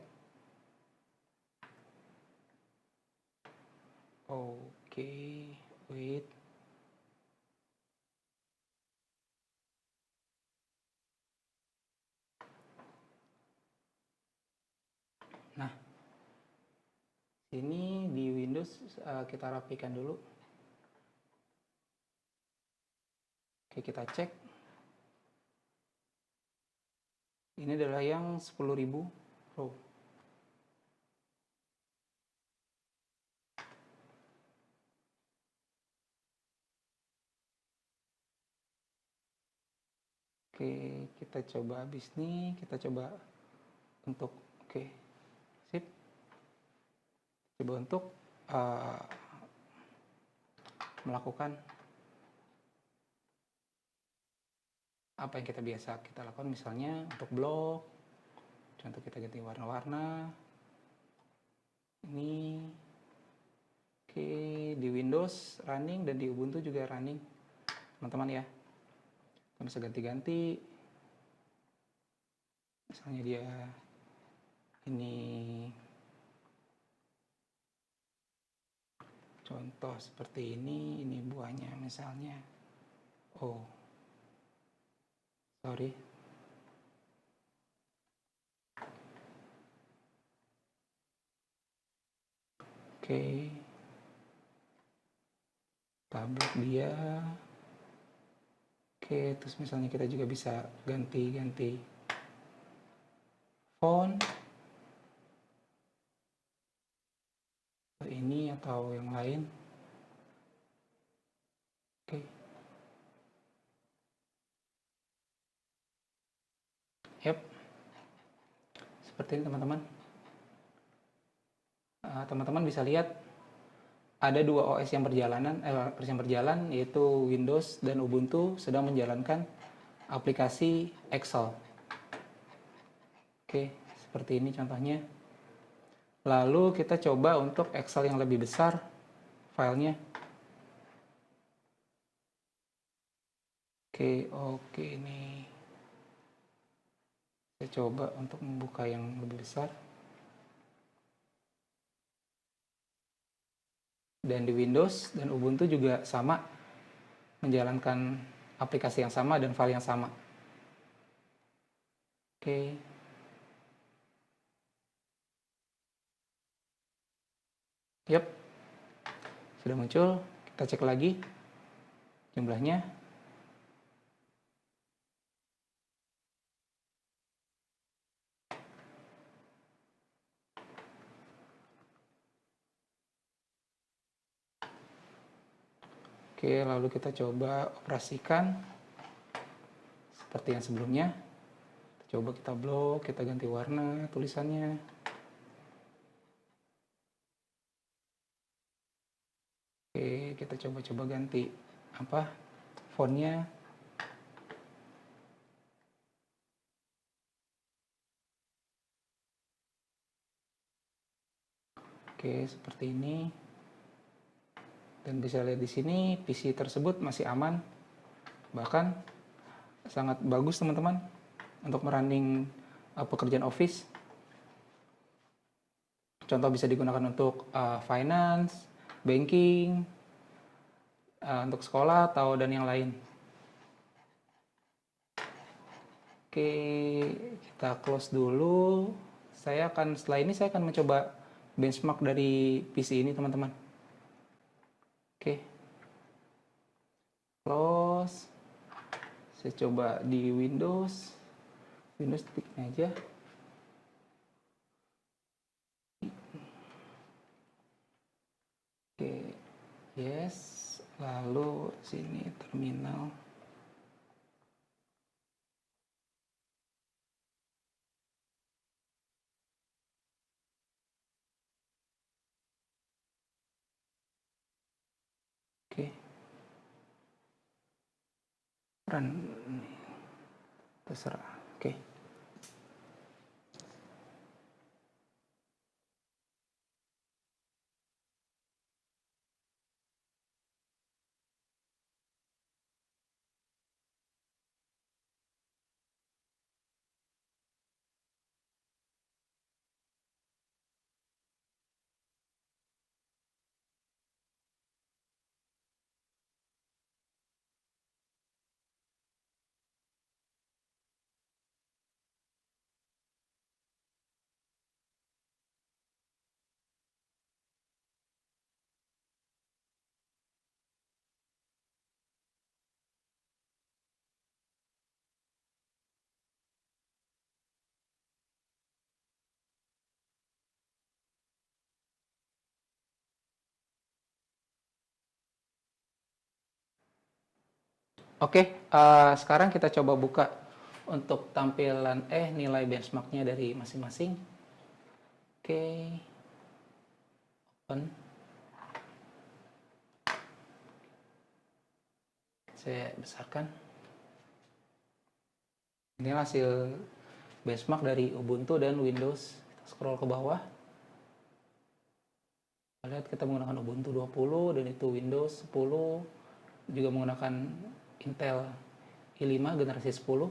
Oke, wait. Nah, sini di Windows kita rapikan dulu. Oke, kita cek. Ini adalah yang 10.000 row. Oke, kita coba habis nih, kita coba untuk, oke, sip. Coba untuk melakukan apa yang kita biasa kita lakukan, misalnya untuk blog, contoh kita ganti warna-warna. Ini, oke, di Windows running dan di Ubuntu juga running, teman-teman ya. Kita bisa ganti-ganti, misalnya dia ini contoh seperti ini buahnya misalnya. Oh, sorry. Oke, tablet dia. Oke, terus misalnya kita juga bisa ganti-ganti font ini atau yang lain. Oke. Yap. Seperti ini teman-teman. Teman-teman bisa lihat ada 2 OS yang berjalan, yaitu Windows dan Ubuntu sedang menjalankan aplikasi Excel. Oke, seperti ini contohnya. Lalu kita coba untuk Excel yang lebih besar filenya. Oke, ini saya coba untuk membuka yang lebih besar. Dan di Windows dan Ubuntu juga sama, menjalankan aplikasi yang sama dan file yang sama. Oke. Yap. Sudah muncul, kita cek lagi jumlahnya. Oke, lalu kita coba operasikan seperti yang sebelumnya. Coba kita blok, kita ganti warna tulisannya. kita coba ganti apa fontnya. Oke, seperti ini. Dan bisa lihat di sini PC tersebut masih aman. Bahkan sangat bagus teman-teman untuk merunning pekerjaan Office. Contoh bisa digunakan untuk finance, banking, untuk sekolah atau dan yang lain. Oke, kita close dulu. Setelah ini saya akan mencoba benchmark dari PC ini teman-teman. Oke, close. Saya coba di Windows tiknya aja. Oke, yes. Lalu sini terminal. Oke. Run. Terserah. Oke. Oke, sekarang kita coba buka untuk tampilan nilai benchmarknya dari masing-masing. Oke, open. Saya besarkan. Ini hasil benchmark dari Ubuntu dan Windows. Kita scroll ke bawah. Kita lihat kita menggunakan Ubuntu 20 dan itu Windows 10, juga menggunakan Intel i5 generasi 10,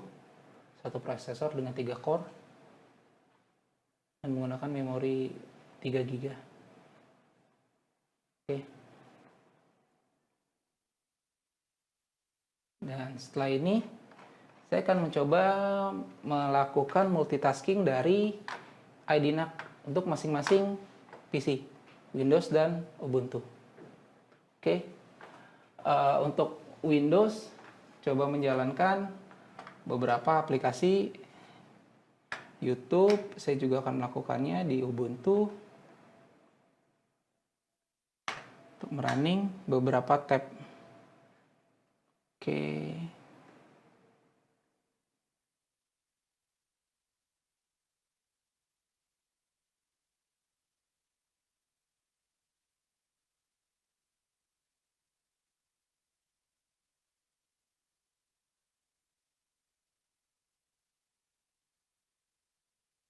satu prosesor dengan 3 core, dan menggunakan memori 3 GB. Oke. Dan setelah ini, saya akan mencoba melakukan multitasking dari IDNAC untuk masing-masing PC, Windows dan Ubuntu. Oke. Untuk Windows, coba menjalankan beberapa aplikasi YouTube. Saya juga akan melakukannya di Ubuntu untuk merunning beberapa tab. Oke.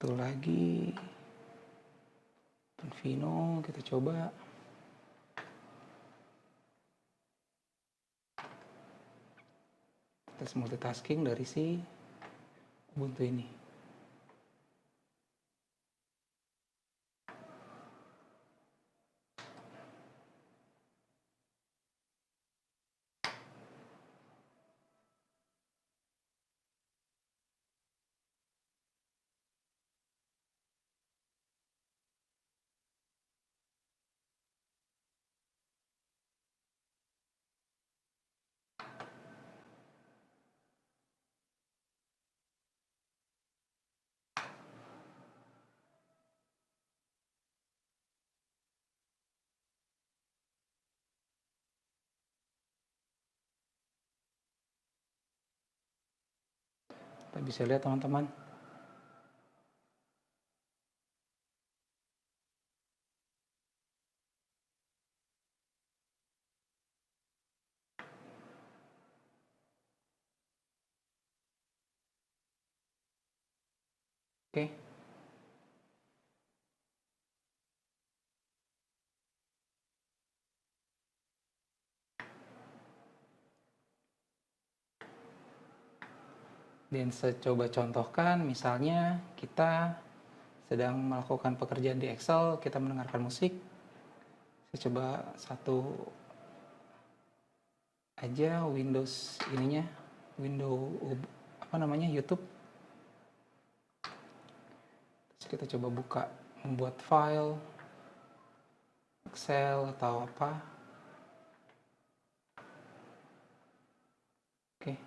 Satu lagi, Vino, kita coba. Tes multitasking dari si Ubuntu ini. Kita bisa lihat teman-teman. Oke. Dan saya coba contohkan, misalnya kita sedang melakukan pekerjaan di Excel, kita mendengarkan musik. Saya coba satu aja Windows ininya, YouTube. Terus kita coba buka, membuat file, Excel atau apa. Oke.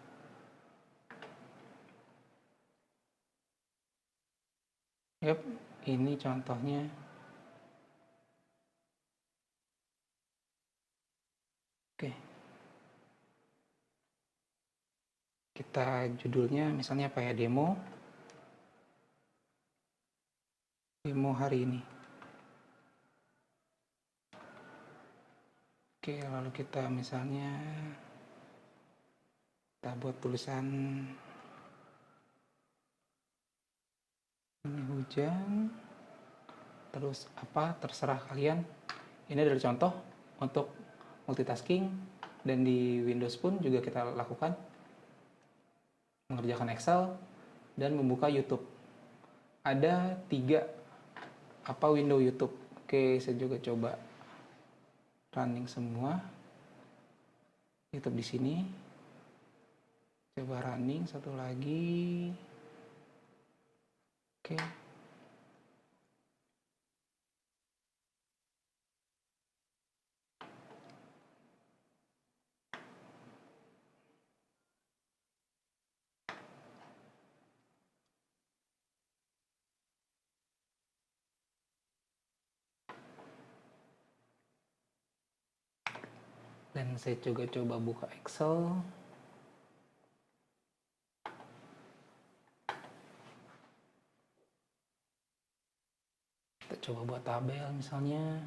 Yap, ini contohnya. Oke. Kita judulnya misalnya apa ya, demo hari ini. Oke, lalu kita misalnya kita buat tulisan ini hujan, terus apa, terserah kalian. Ini adalah contoh untuk multitasking, dan di Windows pun juga kita lakukan, mengerjakan Excel dan membuka YouTube. Ada 3 window YouTube. Oke, saya juga coba running semua YouTube di sini. Coba running satu lagi. Oke. Dan saya juga coba buka Excel. Kita coba buat tabel misalnya.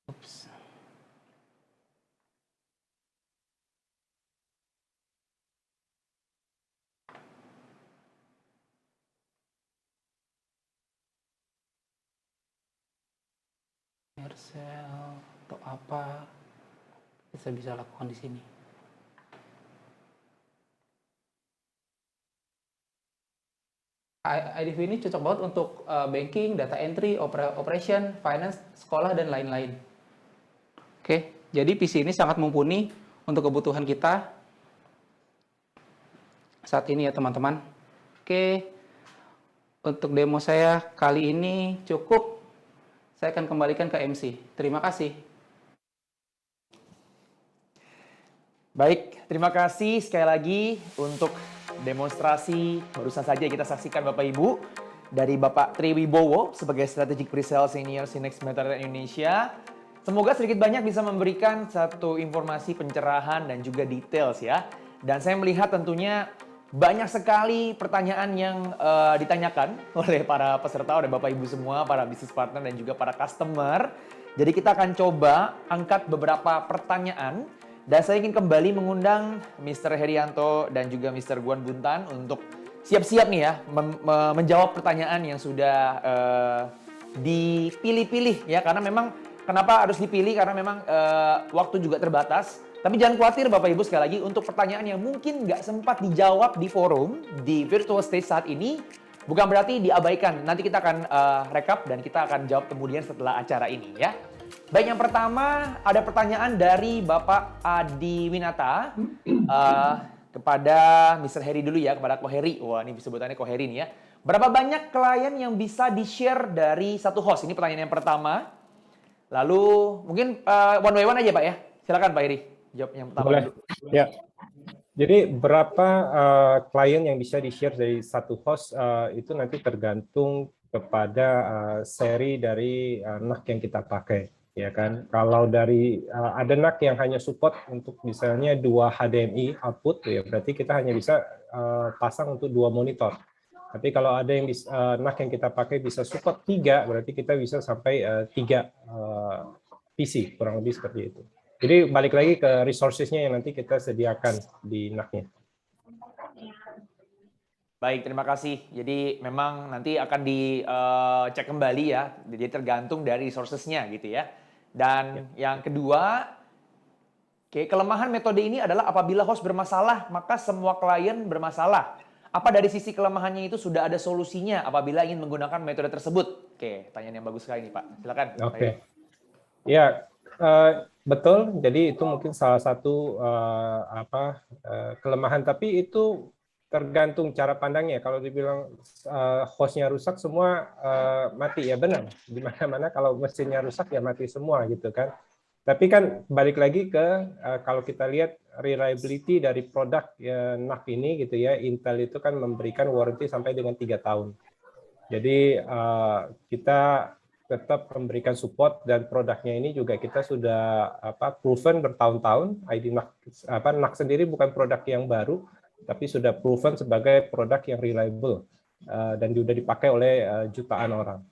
Oops. Excel atau apa kita bisa lakukan di sini. IDV ini cocok banget untuk banking, data entry, operation, finance, sekolah, dan lain-lain. Oke, jadi PC ini sangat mumpuni untuk kebutuhan kita saat ini ya teman-teman. Oke, untuk demo saya kali ini cukup. Saya akan kembalikan ke MC. Terima kasih. Baik, terima kasih sekali lagi untuk demonstrasi barusan saja kita saksikan Bapak Ibu dari Bapak Triwibowo sebagai Strategic Pre-Sales Senior Sinex Metadata Indonesia. Semoga sedikit banyak bisa memberikan satu informasi pencerahan dan juga details ya. Dan saya melihat tentunya banyak sekali pertanyaan yang ditanyakan oleh para peserta, oleh Bapak Ibu semua, para business partner dan juga para customer. Jadi kita akan coba angkat beberapa pertanyaan. Dan saya ingin kembali mengundang Mr. Herianto dan juga Mr. Guan Buntan untuk siap-siap nih ya menjawab pertanyaan yang sudah dipilih-pilih ya. Karena memang kenapa harus dipilih? Karena memang waktu juga terbatas. Tapi jangan khawatir Bapak Ibu, sekali lagi untuk pertanyaan yang mungkin nggak sempat dijawab di forum, di virtual stage saat ini, bukan berarti diabaikan. Nanti kita akan rekap dan kita akan jawab kemudian setelah acara ini ya. Baik, yang pertama ada pertanyaan dari Bapak Adi Winata kepada Mr. Heri dulu ya, kepada Ko Heri. Wah, ini sebutannya Ko Heri nih ya. Berapa banyak klien yang bisa di-share dari satu host? Ini pertanyaan yang pertama. Lalu mungkin one by one aja Pak ya. Silakan Pak Heri. Jawab yang pertama. Boleh. Ya. Jadi berapa klien yang bisa di-share dari satu host itu nanti tergantung kepada seri dari NAC yang kita pakai, ya kan? Kalau dari ada NAC yang hanya support untuk misalnya 2 HDMI output, ya berarti kita hanya bisa pasang untuk 2 monitor. Tapi kalau ada yang NAC yang kita pakai bisa support 3, berarti kita bisa sampai 3 PC, kurang lebih seperti itu. Jadi balik lagi ke resources-nya yang nanti kita sediakan di NAC-nya. Baik, terima kasih. Jadi memang nanti akan dicek kembali ya, jadi tergantung dari resources-nya gitu ya. Dan yang kedua, kelemahan metode ini adalah apabila host bermasalah, maka semua klien bermasalah. Apa dari sisi kelemahannya itu sudah ada solusinya apabila ingin menggunakan metode tersebut? Oke, pertanyaan yang bagus sekali nih Pak. Silakan. Oke. Ya, betul. Jadi itu mungkin salah satu kelemahan, tapi itu tergantung cara pandangnya. Kalau dibilang hostnya rusak semua mati, ya benar. Di mana-mana kalau mesinnya rusak ya mati semua gitu kan. Tapi kan balik lagi ke kalau kita lihat reliability dari produk NAC ini gitu ya, Intel itu kan memberikan warranty sampai dengan 3 tahun. Jadi kita tetap memberikan support dan produknya ini juga kita sudah proven bertahun-tahun. NAC sendiri bukan produk yang baru, tapi sudah proven sebagai produk yang reliable dan sudah dipakai oleh jutaan orang.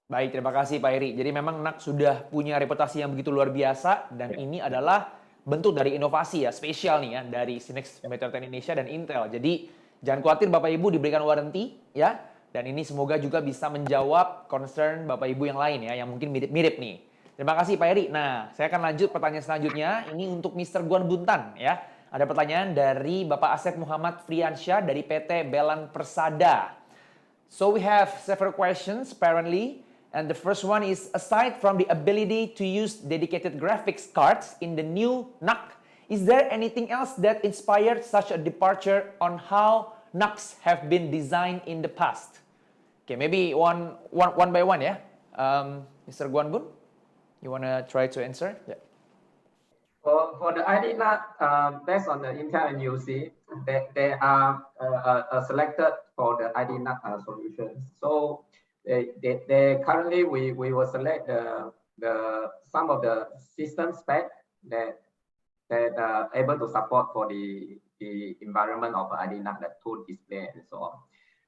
Baik, terima kasih Pak Heri. Jadi memang NAC sudah punya reputasi yang begitu luar biasa dan ini adalah bentuk dari inovasi ya, spesial nih ya dari Sinex Metronet Indonesia dan Intel. Jadi jangan khawatir Bapak Ibu, diberikan warranty ya. Dan ini semoga juga bisa menjawab concern Bapak Ibu yang lain ya, yang mungkin mirip-mirip nih. Terima kasih Pak Heri. Nah, saya akan lanjut pertanyaan selanjutnya. Ini untuk Mr. Guan Buntan ya. Ada pertanyaan dari Bapak Asep Muhammad Friansyah dari PT Belan Persada. So we have several questions apparently. And the first one is, aside from the ability to use dedicated graphics cards in the new NAC, is there anything else that inspired such a departure on how NACs have been designed in the past? Okay, maybe one by one, yeah? Mr. Guan Bun, you want to try to answer? Yeah. For the ID NAC, based on the Intel and UC, they are selected for the ID NAC solutions. So they currently we will select some of the system spec that are able to support for the environment of IDNAC, the tool display and so on.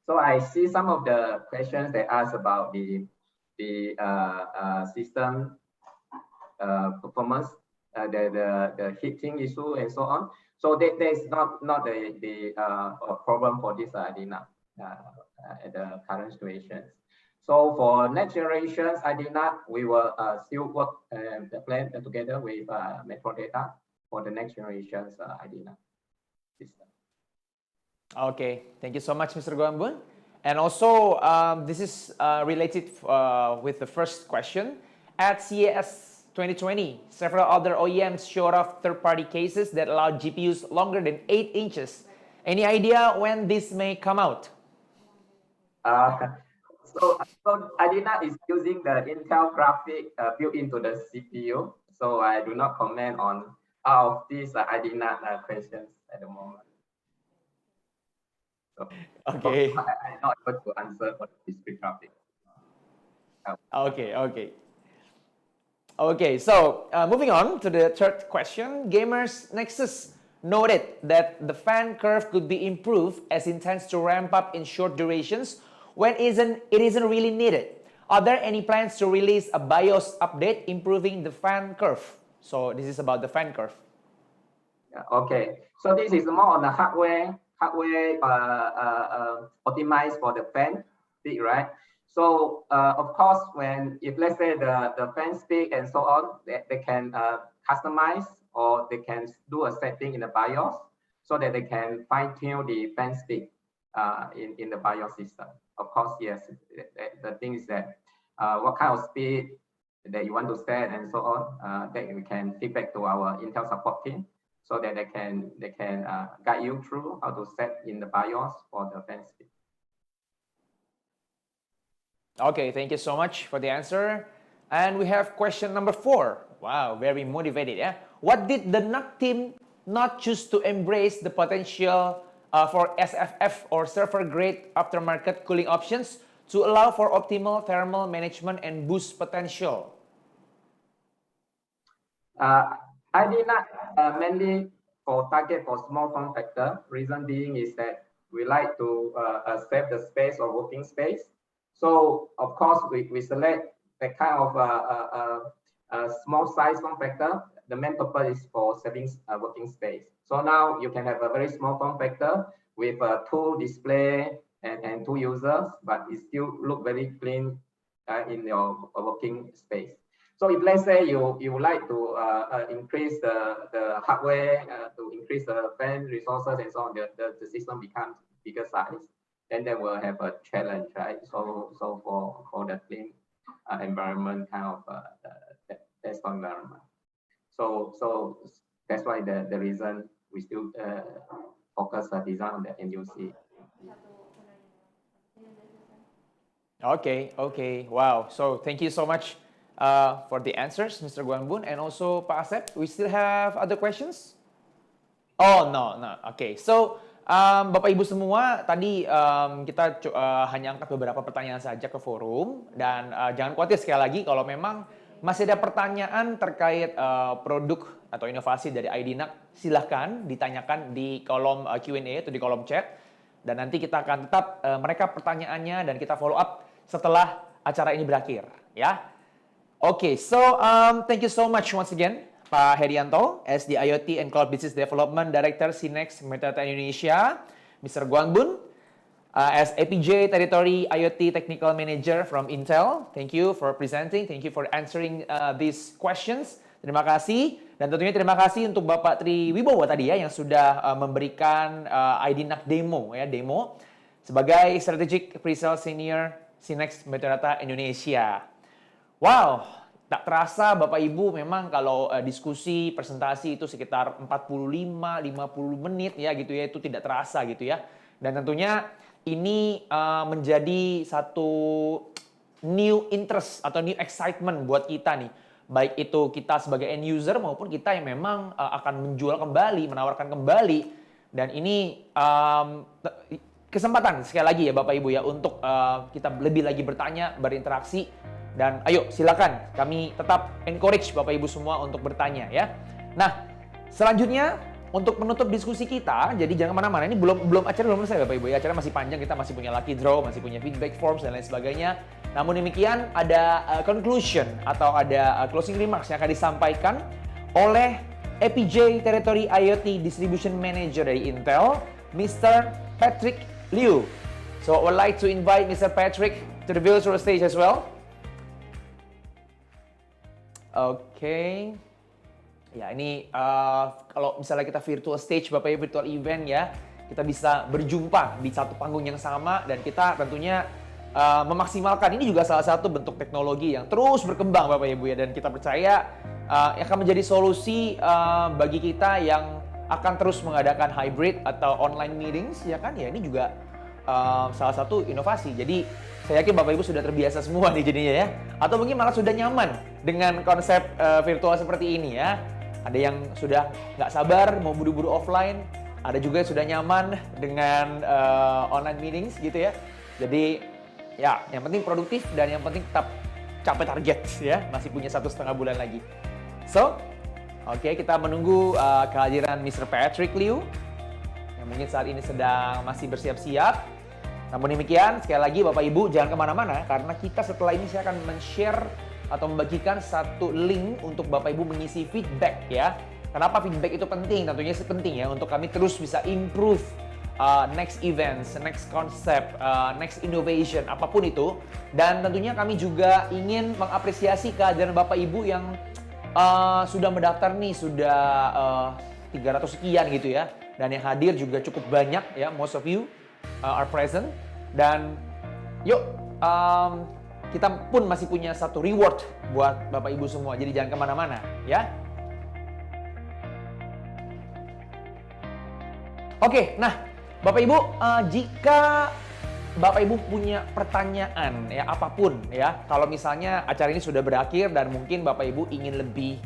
So I see some of the questions they ask about the system performance, the heating issue and so on. So there's not the problem for this IDNAC at the current situation. So for next generations IDNAC, we will still work the plan together with Metrodata for the next generations IDNAC system. Okay, thank you so much, Mr. Guan Bun. And also, this is related with the first question. At CES 2020, several other OEMs showed off third-party cases that allow GPUs longer than 8 inches. Any idea when this may come out? So IDNAC is using the Intel graphic built into the CPU. So I do not comment on all of these IDNAC questions at the moment. So, okay. I'm not able to answer for the discrete graphic. Okay, so moving on to the third question. Gamers Nexus noted that the fan curve could be improved as it tends to ramp up in short durations when it isn't really needed. Are there any plans to release a BIOS update improving the fan curve? So this is about the fan curve. Yeah, okay, so this is more on the hardware optimized for the fan speed, right? So of course, if let's say the fan speed and so on, they can customize or they can do a setting in the BIOS so that they can fine tune the fan speed in the BIOS system. Of course, yes. The thing is that what kind of speed that you want to set and so on, that we can feedback to our Intel support team so that they can guide you through how to set in the BIOS for the fan speed. Okay, thank you so much for the answer. And we have question number 4. Wow, very motivated, yeah? What did the NAC team not choose to embrace the potential for SFF or server-grade aftermarket cooling options to allow for optimal thermal management and boost potential? IDNAC mainly for target for small form factor. Reason being is that we like to save the space or working space. So of course we select the kind of small size form factor. The main purpose is for saving working space. So now you can have a very small form factor with two display and two users, but it still look very clean in your working space. So if let's say you would like to increase the hardware, to increase the fan resources and so on, the system becomes bigger size, then they will have a challenge, right? So for the clean environment kind of desktop environment. So that's why the reason we still focus design on the NUC. Okay. Wow. So thank you so much for the answers, Mr. Guangbun, and also Pak Asep. We still have other questions? Oh, no. Okay. So, Bapak Ibu semua, tadi kita hanya angkat beberapa pertanyaan saja ke forum, dan jangan khawatir sekali lagi kalau memang masih ada pertanyaan terkait produk atau inovasi dari IDNAC, silahkan ditanyakan di kolom Q&A atau di kolom chat, dan nanti kita akan tetap mereka pertanyaannya dan kita follow up setelah acara ini berakhir, ya. Okay, so thank you so much once again, Pak Herianto, as the IoT and Cloud Business Development Director Sinex Metadata Indonesia, Mr. Guangbun, as APJ Territory IoT Technical Manager from Intel. Thank you for presenting, thank you for answering these questions. Terima kasih, dan tentunya terima kasih untuk Bapak Tri Wibowo tadi ya, yang sudah memberikan IDNAC demo sebagai Strategic Pre-Sales Senior Sinex Metadata Indonesia. Wow, tak terasa Bapak Ibu memang kalau diskusi, presentasi itu sekitar 45-50 menit ya gitu ya, itu tidak terasa gitu ya. Dan tentunya ini menjadi satu new interest atau new excitement buat kita nih. Baik itu kita sebagai end user maupun kita yang memang akan menjual kembali, menawarkan kembali. Dan ini kesempatan sekali lagi ya Bapak Ibu ya untuk kita lebih lagi bertanya, berinteraksi, dan ayo silakan kami tetap encourage Bapak Ibu semua untuk bertanya ya. Nah, selanjutnya untuk menutup diskusi kita, jadi jangan kemana-mana, ini acara belum selesai Bapak Ibu ya, acara masih panjang, kita masih punya lucky draw, masih punya feedback forms dan lain sebagainya. Namun demikian ada conclusion atau ada closing remarks yang akan disampaikan oleh APJ Territory IoT Distribution Manager dari Intel, Mr. Patrick Liu. So I would like to invite Mr. Patrick to the virtual stage as well. Oke. Ya, ini kalau misalnya kita virtual stage, Bapak Ibu, virtual event ya, kita bisa berjumpa di satu panggung yang sama, dan kita tentunya memaksimalkan. Ini juga salah satu bentuk teknologi yang terus berkembang Bapak Ibu ya, dan kita percaya akan menjadi solusi bagi kita yang akan terus mengadakan hybrid atau online meetings ya kan ya. Ini juga salah satu inovasi. Jadi saya yakin Bapak Ibu sudah terbiasa semua nih jadinya ya, atau mungkin malah sudah nyaman dengan konsep virtual seperti ini ya. Ada yang sudah nggak sabar mau buru-buru offline, ada juga yang sudah nyaman dengan online meetings gitu ya. Jadi ya, yang penting produktif dan yang penting tetap capai target ya. Masih punya 1,5 bulan lagi. So, oke, kita menunggu kehadiran Mr. Patrick Liu yang mungkin saat ini sedang masih bersiap-siap. Namun demikian, sekali lagi Bapak Ibu jangan kemana-mana, karena kita setelah ini saya akan men-share atau membagikan satu link untuk Bapak Ibu mengisi feedback ya. Kenapa feedback itu penting? Tentunya penting ya untuk kami terus bisa improve next events, next concept, next innovation, apapun itu. Dan tentunya kami juga ingin mengapresiasi kehadiran Bapak Ibu yang sudah mendaftar nih, sudah 300 sekian gitu ya. Dan yang hadir juga cukup banyak ya, most of you are present. Dan yuk, kita pun masih punya satu reward buat Bapak Ibu semua. Jadi jangan kemana-mana ya. Oke, nah Bapak Ibu, jika Bapak Ibu punya pertanyaan ya apapun ya, kalau misalnya acara ini sudah berakhir dan mungkin Bapak Ibu ingin lebih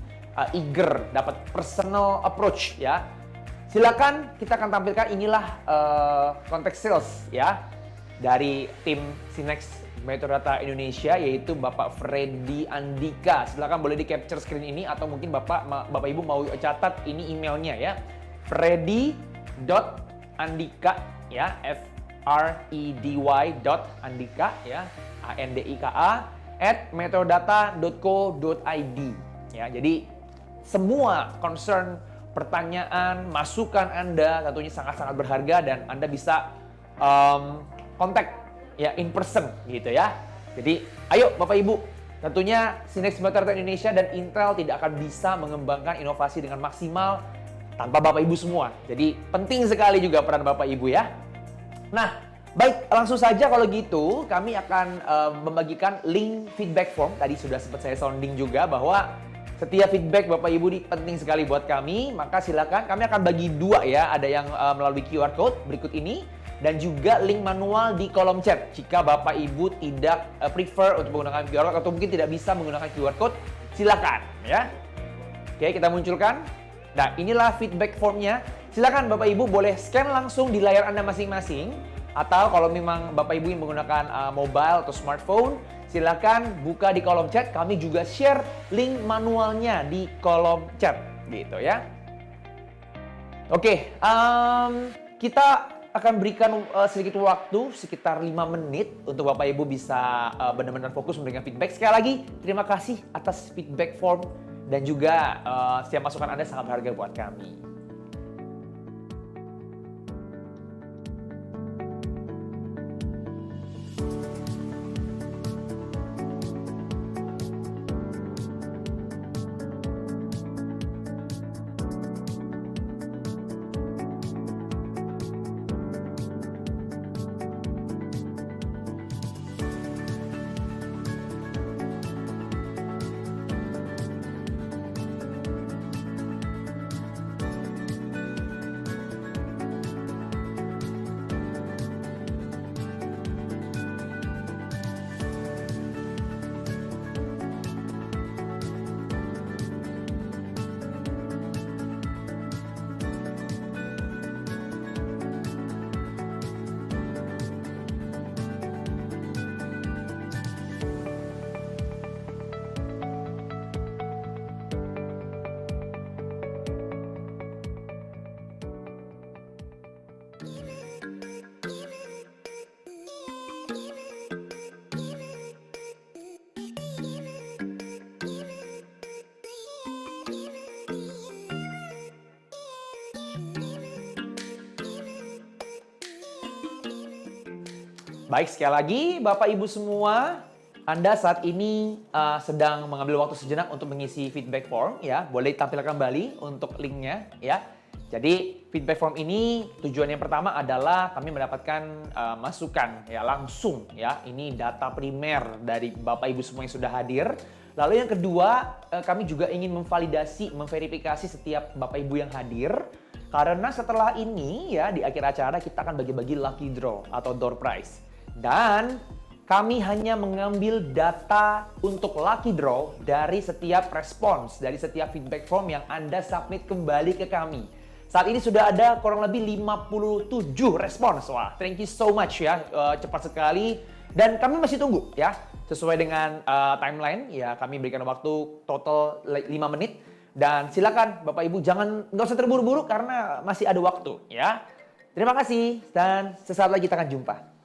eager dapat personal approach ya, silakan kita akan tampilkan inilah konteks sales ya dari tim Sinex Metadata Indonesia, yaitu Bapak Freddy Andika. Silakan boleh di capture screen ini, atau mungkin Bapak Ibu mau catat ini emailnya ya, Freddy.andika ya, FREDY.andika ya, ANDIKA @metadata.co.id ya. Jadi semua concern, pertanyaan, masukan Anda tentunya sangat-sangat berharga dan Anda bisa kontak ya in person gitu ya. Jadi ayo Bapak Ibu, tentunya Sinex Metropolitan Indonesia dan Intel tidak akan bisa mengembangkan inovasi dengan maksimal tanpa Bapak Ibu semua. Jadi penting sekali juga peran Bapak Ibu ya. Nah, baik, langsung saja kalau gitu kami akan membagikan link feedback form. Tadi sudah sempat saya sounding juga bahwa setiap feedback Bapak Ibu ini penting sekali buat kami. Maka silakan, kami akan bagi dua ya. Ada yang melalui QR Code berikut ini dan juga link manual di kolom chat. Jika Bapak Ibu tidak prefer untuk menggunakan QR Code atau mungkin tidak bisa menggunakan QR Code, silakan ya. Oke, kita munculkan. Nah, inilah feedback formnya. Silakan Bapak Ibu boleh scan langsung di layar Anda masing-masing. Atau kalau memang Bapak Ibu yang menggunakan mobile atau smartphone, silakan buka di kolom chat. Kami juga share link manualnya di kolom chat, gitu ya. Oke, kita akan berikan sedikit waktu, sekitar 5 menit untuk Bapak Ibu bisa benar-benar fokus memberikan feedback. Sekali lagi, terima kasih atas feedback form dan juga setiap masukan Anda sangat berharga buat kami. Baik, sekali lagi Bapak Ibu semua, Anda saat ini sedang mengambil waktu sejenak untuk mengisi feedback form ya. Boleh ditampilkan kembali untuk linknya ya. Jadi feedback form ini tujuan yang pertama adalah kami mendapatkan masukan ya langsung ya. Ini data primer dari Bapak Ibu semua yang sudah hadir. Lalu yang kedua, kami juga ingin memvalidasi, memverifikasi setiap Bapak Ibu yang hadir. Karena setelah ini ya di akhir acara kita akan bagi-bagi lucky draw atau door prize. Dan kami hanya mengambil data untuk lucky draw dari setiap respons, dari setiap feedback form yang Anda submit kembali ke kami. Saat ini sudah ada kurang lebih 57 respons. Wah, thank you so much ya, cepat sekali. Dan kami masih tunggu ya, sesuai dengan timeline ya, kami berikan waktu total 5 menit. Dan silakan Bapak Ibu nggak usah terburu-buru karena masih ada waktu ya. Terima kasih dan sesaat lagi kita akan jumpa.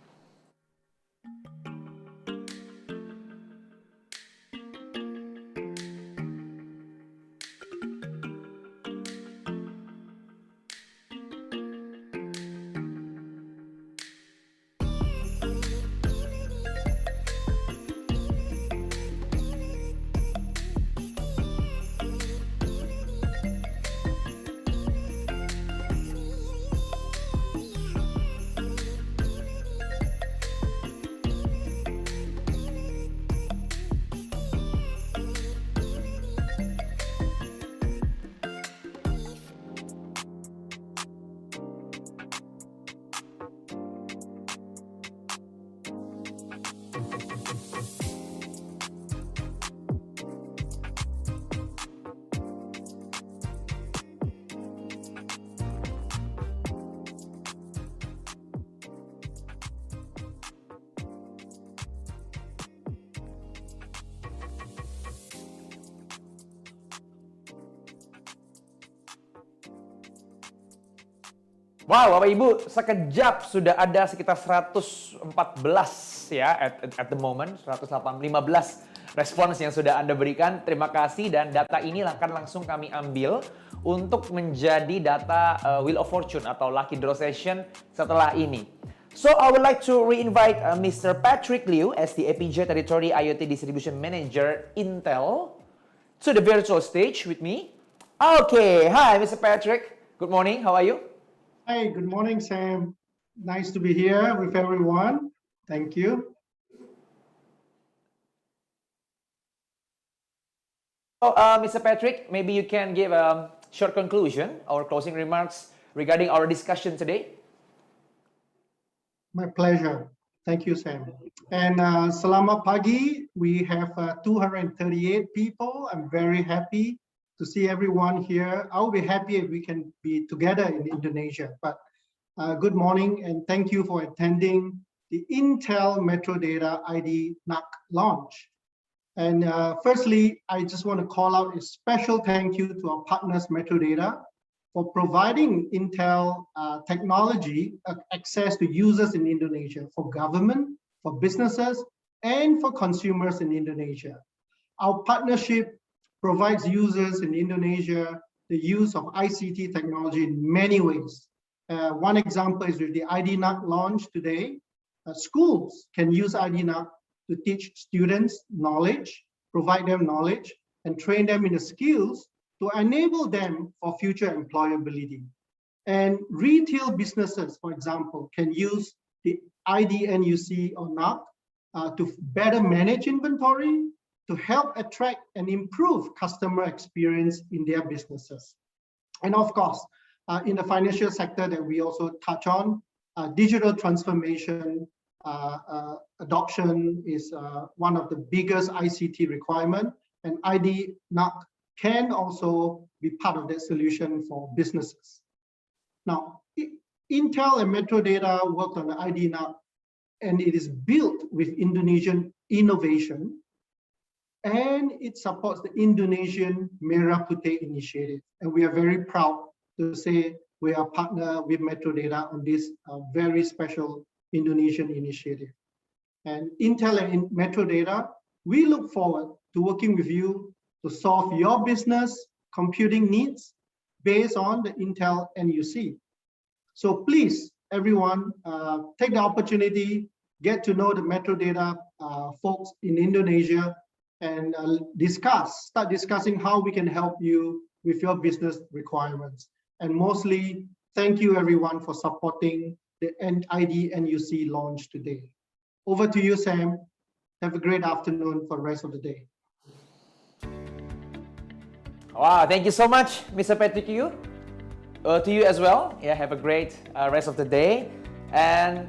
Wow, Bapak Ibu, sekejap sudah ada sekitar 114 ya at the moment, 115 respons yang sudah Anda berikan. Terima kasih, dan data inilah akan langsung kami ambil untuk menjadi data Wheel of Fortune atau Lucky Draw Session setelah ini. So I would like to re-invite Mr. Patrick Liu as the APJ Territory IoT Distribution Manager Intel to the virtual stage with me. Okay, hi Mr. Patrick. Good morning, how are you? Hi, good morning, Sam. Nice to be here with everyone. Thank you. So, Mr. Patrick, maybe you can give a short conclusion or closing remarks regarding our discussion today. My pleasure. Thank you, Sam. And selamat pagi. We have 238 people. I'm very happy to see everyone here. I'll be happy if we can be together in Indonesia. But good morning and thank you for attending the Intel Metro Data ID NUC launch. And firstly, I just want to call out a special thank you to our partners, Metro Data, for providing Intel technology access to users in Indonesia, for government, for businesses, and for consumers in Indonesia. Our partnership provides users in Indonesia the use of ICT technology in many ways. One example is with the IDNUC launch today. Schools can use IDNUC to teach students knowledge, provide them knowledge, and train them in the skills to enable them for future employability. And retail businesses, for example, can use the IDNUC or NUC to better manage inventory, to help attract and improve customer experience in their businesses. And of course, in the financial sector that we also touch on, digital transformation adoption is one of the biggest ICT requirement, and IDNUC can also be part of that solution for businesses. Now, Intel and Metro Data worked on the IDNUC, and it is built with Indonesian innovation, and it supports the Indonesian Merah Putih initiative. And we are very proud to say we are partner with Metro Data on this very special Indonesian initiative. And Intel and Metro Data, we look forward to working with you to solve your business computing needs based on the Intel NUC. So please, everyone, take the opportunity, get to know the Metro Data folks in Indonesia, and start discussing how we can help you with your business requirements. And mostly, thank you everyone for supporting the IDNUC launch today. Over to you, Sam. Have a great afternoon for the rest of the day. Wow, thank you so much, Mr. Patrick Liu. To you as well. Yeah, have a great rest of the day. And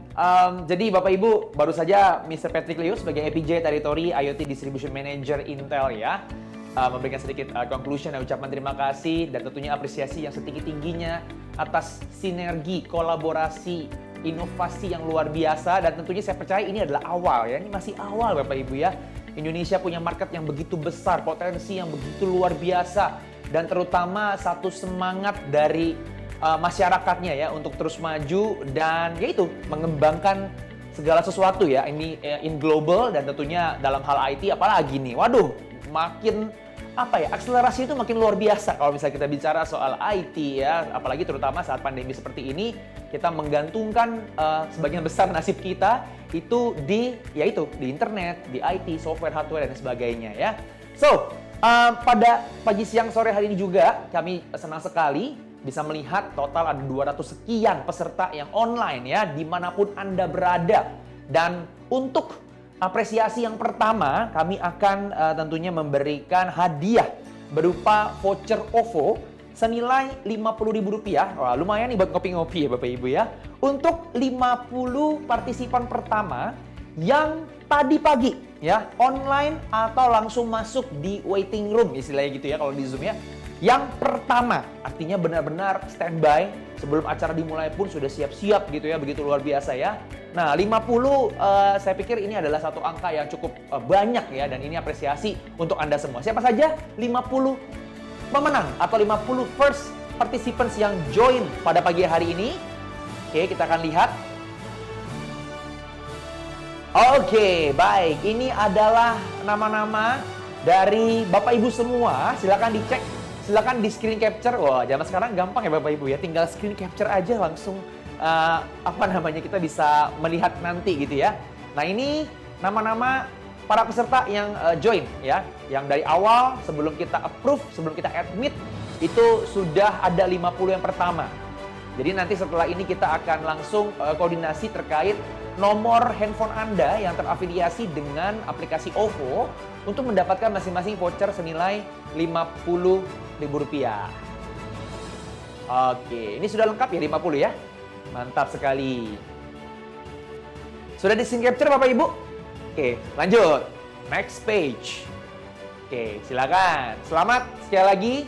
jadi Bapak Ibu, baru saja Mr. Patrick Liu sebagai APJ Territory IoT Distribution Manager Intel ya, memberikan sedikit conclusion dan ucapan terima kasih dan tentunya apresiasi yang setinggi-tingginya atas sinergi, kolaborasi, inovasi yang luar biasa, dan tentunya saya percaya ini adalah awal ya, ini masih awal Bapak Ibu ya. Indonesia punya market yang begitu besar, potensi yang begitu luar biasa, dan terutama satu semangat dari masyarakatnya ya untuk terus maju dan yaitu mengembangkan segala sesuatu ya ini in global, dan tentunya dalam hal IT apalagi nih, waduh makin apa ya, akselerasi itu makin luar biasa kalau misalnya kita bicara soal IT ya, apalagi terutama saat pandemi seperti ini, kita menggantungkan sebagian besar nasib kita itu di internet, di IT, software, hardware dan sebagainya ya. So pada pagi, siang, sore hari ini juga kami senang sekali bisa melihat total ada 200 sekian peserta yang online ya, dimanapun Anda berada. Dan untuk apresiasi yang pertama, kami akan tentunya memberikan hadiah berupa voucher OVO senilai Rp50.000. Wah, lumayan nih buat ngopi-ngopi ya Bapak Ibu ya. Untuk 50 partisipan pertama yang tadi pagi ya, online atau langsung masuk di waiting room istilahnya gitu ya kalau di Zoom ya. Yang pertama, artinya benar-benar standby sebelum acara dimulai pun sudah siap-siap gitu ya, begitu luar biasa ya. Nah, 50 saya pikir ini adalah satu angka yang cukup banyak ya, dan ini apresiasi untuk Anda semua. Siapa saja 50 pemenang atau 50 first participants yang join pada pagi hari ini? Oke, kita akan lihat. Oke, baik. Ini adalah nama-nama dari Bapak Ibu semua. Silakan dicek, silakan di screen capture. Wah, zaman sekarang gampang ya Bapak Ibu ya. Tinggal screen capture aja langsung kita bisa melihat nanti gitu ya. Nah, ini nama-nama para peserta yang join ya. Yang dari awal sebelum kita approve, sebelum kita admit itu sudah ada 50 yang pertama. Jadi nanti setelah ini kita akan langsung koordinasi terkait nomor handphone Anda yang terafiliasi dengan aplikasi OVO untuk mendapatkan masing-masing voucher senilai Rp50.000. Oke, ini sudah lengkap ya 50 ya? Mantap sekali. Sudah di screen capture Bapak Ibu? Oke, lanjut. Next page. Oke, silakan. Selamat sekali lagi.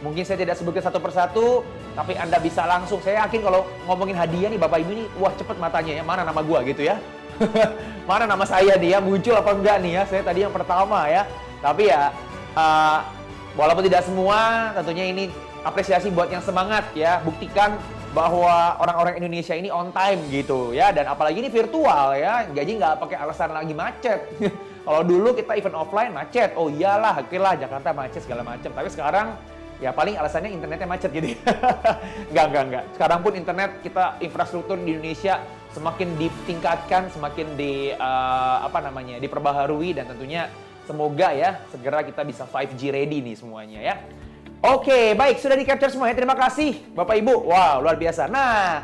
Mungkin saya tidak sebutkan satu persatu, tapi Anda bisa langsung. Saya yakin kalau ngomongin hadiah nih Bapak Ibu ini, wah cepet matanya ya, mana nama gua gitu ya. Mana nama saya nih ya, muncul apa enggak nih ya. Saya tadi yang pertama ya. Tapi ya, walaupun tidak semua, tentunya ini apresiasi buat yang semangat ya. Buktikan bahwa orang-orang Indonesia ini on time gitu ya. Dan apalagi ini virtual ya, jadi nggak pakai alasan lagi macet. Kalau dulu kita event offline macet, oh iyalah, oke lah Jakarta macet segala macam. Tapi sekarang ya paling alasannya internetnya macet gitu. Enggak. Sekarang pun internet kita infrastruktur di Indonesia semakin ditingkatkan, semakin diperbaharui dan tentunya semoga ya segera kita bisa 5G ready nih semuanya ya. Oke, baik, sudah di-capture semua ya. Terima kasih Bapak Ibu. Wow, luar biasa. Nah,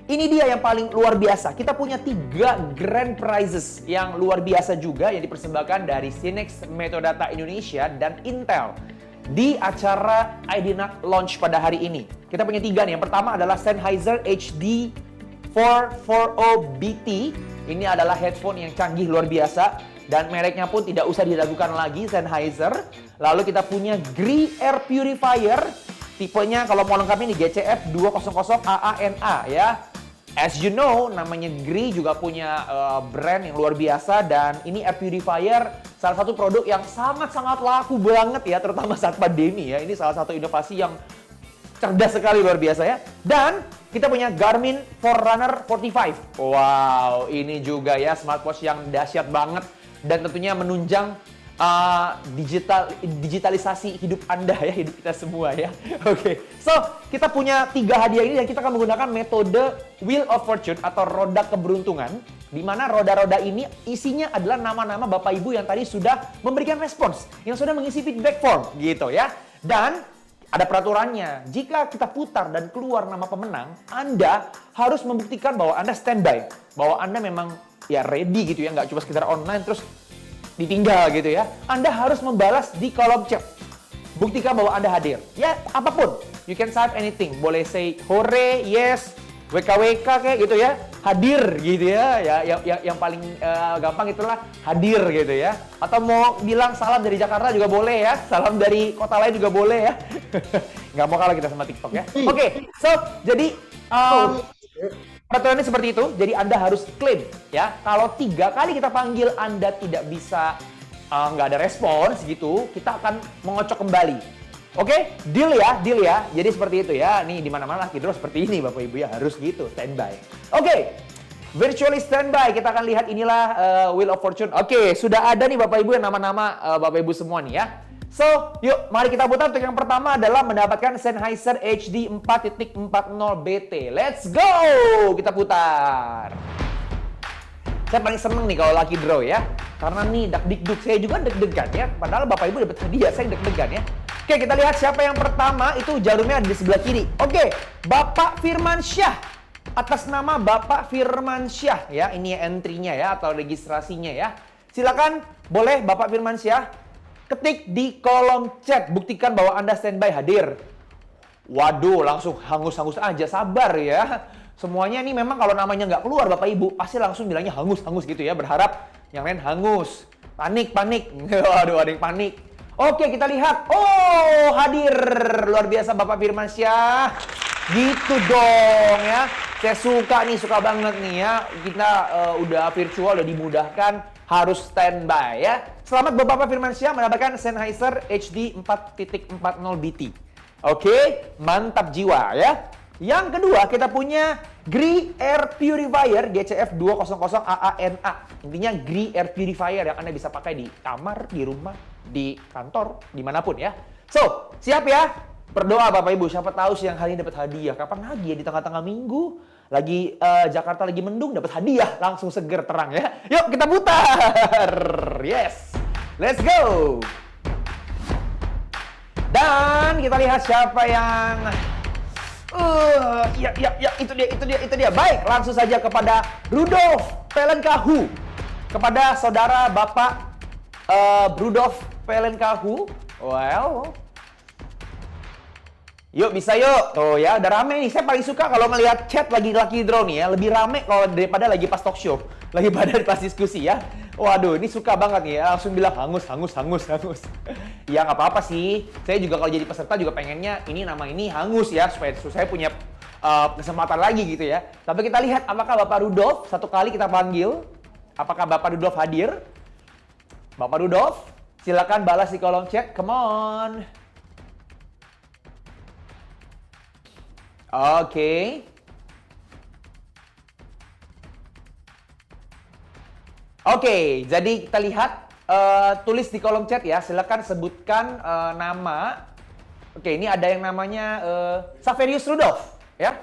ini dia yang paling luar biasa. Kita punya 3 grand prizes yang luar biasa juga yang dipersembahkan dari SYNNEX Metodata Indonesia dan Intel di acara IDNAC launch pada hari ini. Kita punya 3 nih. Yang pertama adalah Sennheiser HD 440BT. Ini adalah headphone yang canggih luar biasa dan mereknya pun tidak usah diragukan lagi, Sennheiser. Lalu kita punya Gree Air Purifier. Tipenya kalau mau lengkapnya ini GCF 200 AANA ya. As you know, namanya Gree juga punya brand yang luar biasa dan ini air purifier salah satu produk yang sangat-sangat laku banget ya, terutama saat pandemi ya. Ini salah satu inovasi yang cerdas sekali, luar biasa ya. Dan kita punya Garmin Forerunner 45. Wow, ini juga ya smartwatch yang dahsyat banget dan tentunya menunjang digitalisasi hidup Anda ya, hidup kita semua ya. Oke, so kita punya 3 hadiah ini dan kita akan menggunakan metode Wheel of Fortune atau roda keberuntungan, di mana roda-roda ini isinya adalah nama-nama Bapak Ibu yang tadi sudah memberikan respons, yang sudah mengisi feedback form gitu ya. Dan ada peraturannya, jika kita putar dan keluar nama pemenang, Anda harus membuktikan bahwa Anda standby, bahwa Anda memang ya ready gitu ya, nggak cuma sekedar online terus ditinggal gitu ya. Anda harus membalas di kolom chat. Buktikan bahwa Anda hadir. Ya, apapun. You can type anything. Boleh say hore, yes, WKWK kayak gitu ya. Hadir gitu ya. Yang paling gampang itulah hadir gitu ya. Atau mau bilang salam dari Jakarta juga boleh ya. Salam dari kota lain juga boleh ya. Nggak mau kalah kita sama TikTok ya. Oke, so jadi peraturannya seperti itu, jadi Anda harus klaim ya. Kalau 3 kali kita panggil Anda tidak bisa, nggak ada respons gitu, kita akan mengocok kembali. Oke, deal ya. Jadi seperti itu ya. Nih di mana-mana Lucky Draw seperti ini Bapak Ibu ya, harus gitu, standby. Oke, virtually standby. Kita akan lihat inilah Wheel of Fortune. Oke, sudah ada nih Bapak Ibu yang nama-nama Bapak Ibu semua nih ya. So, yuk mari kita putar. Untuk yang pertama adalah mendapatkan Sennheiser HD 4.40BT. Let's go! Kita putar. Saya paling seneng nih kalau Lucky Draw ya. Karena nih dak-dik-duk, saya juga deg-degan ya. Padahal Bapak Ibu dapat hadiah, saya deg-degan ya. Oke, kita lihat siapa yang pertama. Itu jarumnya ada di sebelah kiri. Oke, Bapak Firmansyah. Atas nama Bapak Firmansyah ya. Ini entry-nya ya, atau registrasinya ya. Silakan, boleh Bapak Firmansyah ketik di kolom chat, buktikan bahwa Anda standby hadir. Waduh, langsung hangus-hangus aja, sabar ya. Semuanya ini memang kalau namanya nggak keluar Bapak Ibu, pasti langsung bilangnya hangus-hangus gitu ya, berharap yang lain hangus. Panik. Waduh, ada yang panik. Oke, kita lihat. Oh, hadir. Luar biasa Bapak Firmansyah. Gitu dong ya. Saya suka banget nih ya. Kita udah virtual, udah dimudahkan. Harus standby ya. Selamat Bapak Firmansyah mendapatkan Sennheiser HD 4.40BT. Oke, mantap jiwa ya. Yang kedua, kita punya Gree Air Purifier GCF 200 AANA. Intinya Gree Air Purifier yang Anda bisa pakai di kamar, di rumah, di kantor, dimanapun ya. So, siap ya? Berdoa Bapak Ibu, siapa tahu siang hari ini dapat hadiah. Kapan lagi ya, di tengah-tengah minggu, lagi Jakarta lagi mendung, dapat hadiah. Langsung seger, terang ya. Yuk kita putar. Yes, let's go. Dan kita lihat siapa yang... ya, itu dia. Baik, langsung saja kepada Rudolf Pelenkahu. Kepada saudara Bapak Rudolf Pelenkahu. Well, yuk bisa yuk. Tuh ya, udah rame nih. Saya paling suka kalau ngelihat chat lagi Lucky Draw nih ya. Lebih rame kalau daripada lagi pas talk show. Lagi pada pas diskusi ya. Waduh, ini suka banget nih ya. Langsung bilang hangus. Ya nggak apa-apa sih. Saya juga kalau jadi peserta juga pengennya ini nama ini hangus ya. Supaya saya punya kesempatan lagi gitu ya. Tapi kita lihat apakah Bapak Rudolf, satu kali kita panggil. Apakah Bapak Rudolf hadir? Bapak Rudolf, silakan balas di kolom chat. Come on. Oke. Oke, jadi kita lihat, tulis di kolom chat ya, silakan sebutkan nama. Oke, ini ada yang namanya Saverius Rudolf, ya.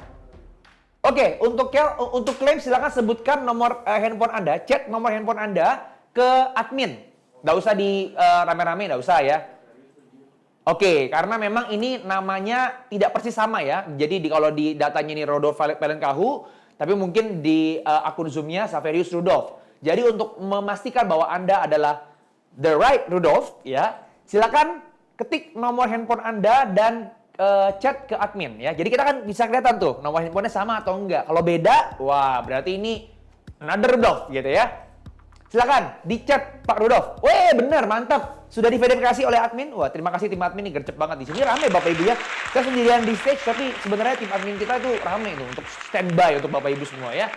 Oke, untuk klaim silakan sebutkan nomor handphone Anda, chat nomor handphone Anda ke admin. Nggak usah di rame-rame, nggak usah ya. Oke, karena memang ini namanya tidak persis sama ya. Jadi kalau di datanya ini Rudolf Pelenkahu, tapi mungkin di akun Zoom-nya Saverius Rudolf. Jadi untuk memastikan bahwa Anda adalah the right Rudolf, ya, silakan ketik nomor handphone Anda dan chat ke admin, ya. Jadi kita kan bisa kelihatan tuh nomor handphonenya sama atau enggak. Kalau beda, wah berarti ini another Rudolf, gitu ya. Silakan di chat Pak Rudolf. Weh, bener, mantap. Sudah diverifikasi oleh admin. Wah, terima kasih tim admin, ini gercep banget di sini. Rame Bapak Ibu ya. Saya sendirian di stage, tapi sebenarnya tim admin kita itu rame tuh untuk standby untuk Bapak Ibu semua ya.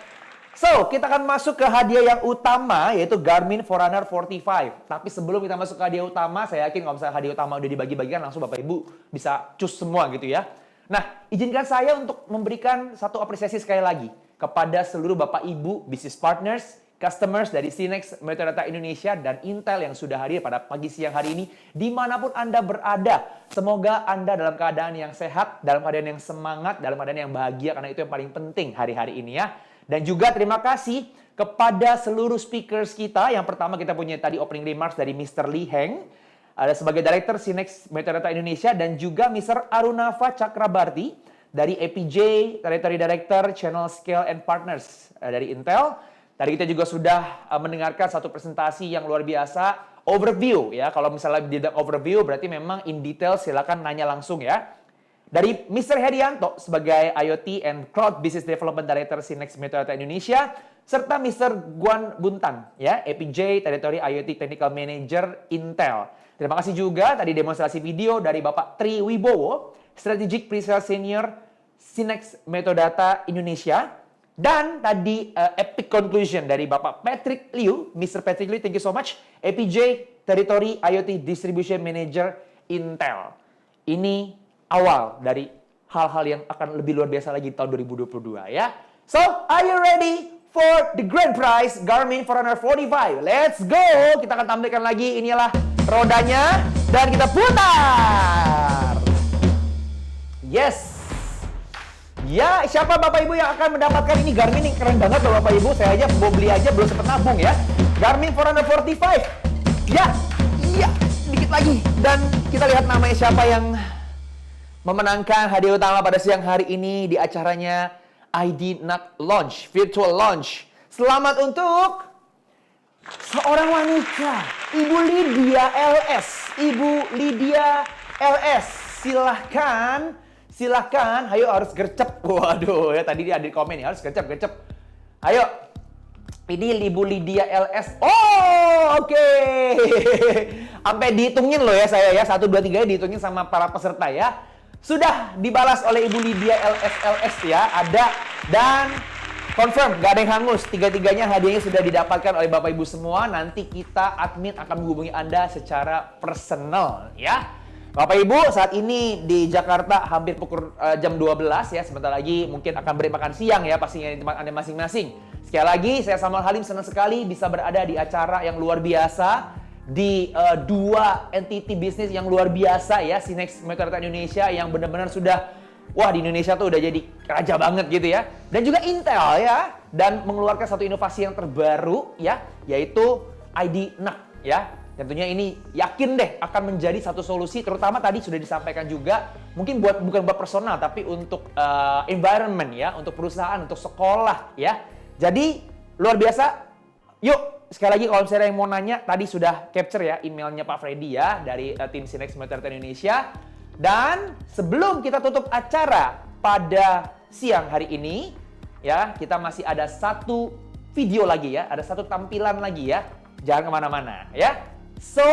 So, kita akan masuk ke hadiah yang utama, yaitu Garmin Forerunner 45. Tapi sebelum kita masuk ke hadiah utama, saya yakin kalau misalnya hadiah utama udah dibagi-bagikan, langsung Bapak Ibu bisa cus semua gitu ya. Nah, izinkan saya untuk memberikan satu apresiasi sekali lagi kepada seluruh Bapak Ibu, business partners, customers dari SYNNEX Metadata Indonesia dan Intel yang sudah hadir pada pagi siang hari ini, dimanapun Anda berada. Semoga Anda dalam keadaan yang sehat, dalam keadaan yang semangat, dalam keadaan yang bahagia, karena itu yang paling penting hari-hari ini ya. Dan juga terima kasih kepada seluruh speakers kita. Yang pertama kita punya tadi opening remarks dari Mr. Lee Heng, ada sebagai Director SYNNEX Metadata Indonesia, dan juga Mr. Arunava Chakrabarti dari APJ, Territory Director Channel Scale and Partners dari Intel. Tadi kita juga sudah mendengarkan satu presentasi yang luar biasa, overview ya. Kalau misalnya di overview berarti memang in detail, silakan nanya langsung ya. Dari Mr. Herianto sebagai IoT and Cloud Business Development Director SYNNEX Metadata Indonesia, serta Mr. Guan Buntan ya, APJ Territory IoT Technical Manager Intel. Terima kasih juga tadi demonstrasi video dari Bapak Tri Wibowo, Strategic Pre-Sales Senior SYNNEX Metadata Indonesia. Dan tadi epic conclusion dari Bapak Patrick Liu, Mr. Patrick Liu, thank you so much, APJ Territory IoT Distribution Manager Intel. Ini awal dari hal-hal yang akan lebih luar biasa lagi di tahun 2022 ya. So, are you ready for the grand prize Garmin Forerunner 45? Let's go! Kita akan tampilkan lagi, inilah rodanya, dan kita putar! Yes! Ya, siapa Bapak Ibu yang akan mendapatkan ini? Garmin ini keren banget loh Bapak Ibu, saya aja mau beli aja belum sempat nabung ya. Garmin Forerunner 45. Ya, dikit lagi. Dan kita lihat namanya siapa yang memenangkan hadiah utama pada siang hari ini di acaranya IDNAC Launch, Virtual Launch. Selamat untuk seorang wanita, Ibu Lydia LS. Ibu Lydia LS, silahkan, ayo harus gercep. Waduh, ya tadi dia ada di komen ya, harus gercep. Ayo, ini Ibu Lydia LS. Oh, oke. Sampai dihitungin loh ya saya ya, 1, 2, 3 dihitungin sama para peserta ya. Sudah dibalas oleh Ibu Lydia LS ya, ada, dan confirm, gak ada yang hangus. Tiga-tiganya hadiahnya sudah didapatkan oleh Bapak Ibu semua. Nanti kita admin akan menghubungi Anda secara personal ya. Bapak Ibu, saat ini di Jakarta hampir pukul jam 12 ya. Sebentar lagi mungkin akan beri makan siang ya pastinya di tempat Anda masing-masing. Sekali lagi, saya Samuel Halim senang sekali bisa berada di acara yang luar biasa di dua entity bisnis yang luar biasa ya, Sinex Metrodata Indonesia yang benar-benar sudah wah di Indonesia tuh udah jadi raja banget gitu ya. Dan juga Intel ya, dan mengeluarkan satu inovasi yang terbaru ya, yaitu ID NUC ya. Tentunya ini yakin deh akan menjadi satu solusi, terutama tadi sudah disampaikan juga, mungkin bukan buat personal tapi untuk environment ya, untuk perusahaan, untuk sekolah ya. Jadi luar biasa. Yuk sekali lagi kalau misalnya yang mau nanya, tadi sudah capture ya emailnya Pak Freddy ya dari tim Sinex Metrodata Indonesia. Dan sebelum kita tutup acara pada siang hari ini ya, kita masih ada satu video lagi ya, ada satu tampilan lagi ya. Jangan kemana-mana ya. So,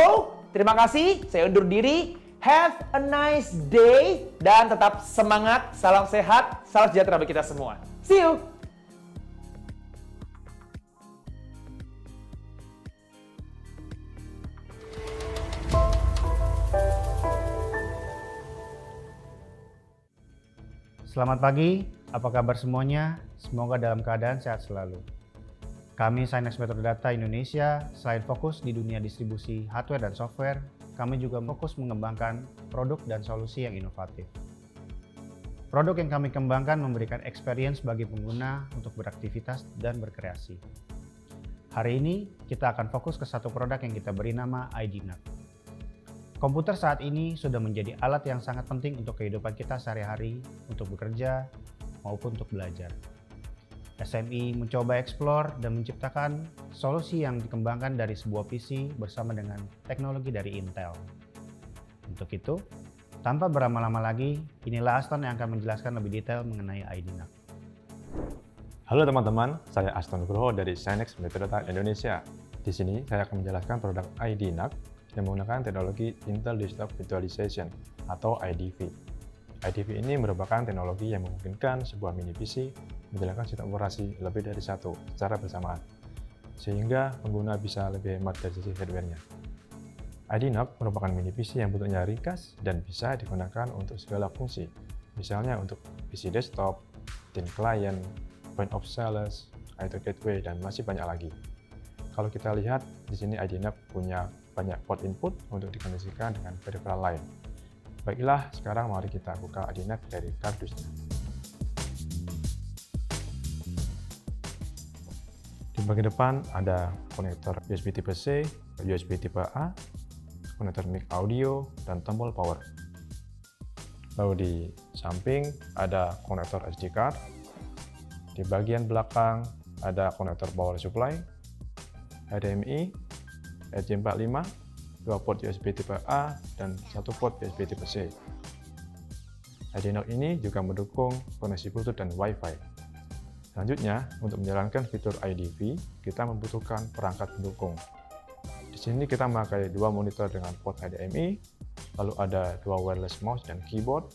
terima kasih. Saya undur diri. Have a nice day dan tetap semangat. Salam sehat, salam sejahtera bagi kita semua. See you. Selamat pagi, apa kabar semuanya? Semoga dalam keadaan sehat selalu. Kami Sinex Metrodata Indonesia, selain fokus di dunia distribusi hardware dan software, kami juga fokus mengembangkan produk dan solusi yang inovatif. Produk yang kami kembangkan memberikan experience bagi pengguna untuk beraktivitas dan berkreasi. Hari ini, kita akan fokus ke satu produk yang kita beri nama ID NUC. Komputer saat ini sudah menjadi alat yang sangat penting untuk kehidupan kita sehari-hari, untuk bekerja, maupun untuk belajar. SMI mencoba explore dan menciptakan solusi yang dikembangkan dari sebuah PC bersama dengan teknologi dari Intel. Untuk itu, tanpa berlama-lama lagi, inilah Aston yang akan menjelaskan lebih detail mengenai ID NUC. Halo teman-teman, saya Aston Nugroho dari Sinex Metrodata Indonesia. Di sini saya akan menjelaskan produk ID NUC yang menggunakan teknologi Intel Desktop Virtualization atau IDV. IDV ini merupakan teknologi yang memungkinkan sebuah mini PC menjalankan sistem operasi lebih dari satu secara bersamaan, sehingga pengguna bisa lebih hemat dari sisi hardware-nya. ID NUC merupakan mini PC yang bentuknya ringkas dan bisa digunakan untuk segala fungsi, misalnya untuk PC desktop, thin client, point of sales, I/O gateway, dan masih banyak lagi. Kalau kita lihat di sini ID NUC punya banyak port input untuk dikoneksikan dengan peripheral lain. Baiklah, sekarang mari kita buka ID NUC dari kardusnya. Di bagian depan ada konektor USB tipe C, USB tipe A, konektor mic audio, dan tombol power. Lalu di samping ada konektor SD card. Di bagian belakang ada konektor power supply, HDMI, RJ45, 2 port USB tipe A, dan 1 port USB tipe C. ID NUC ini juga mendukung koneksi Bluetooth dan Wi-Fi. Selanjutnya, untuk menjalankan fitur IDV, kita membutuhkan perangkat pendukung. Di sini kita memakai 2 monitor dengan port HDMI, lalu ada 2 wireless mouse dan keyboard,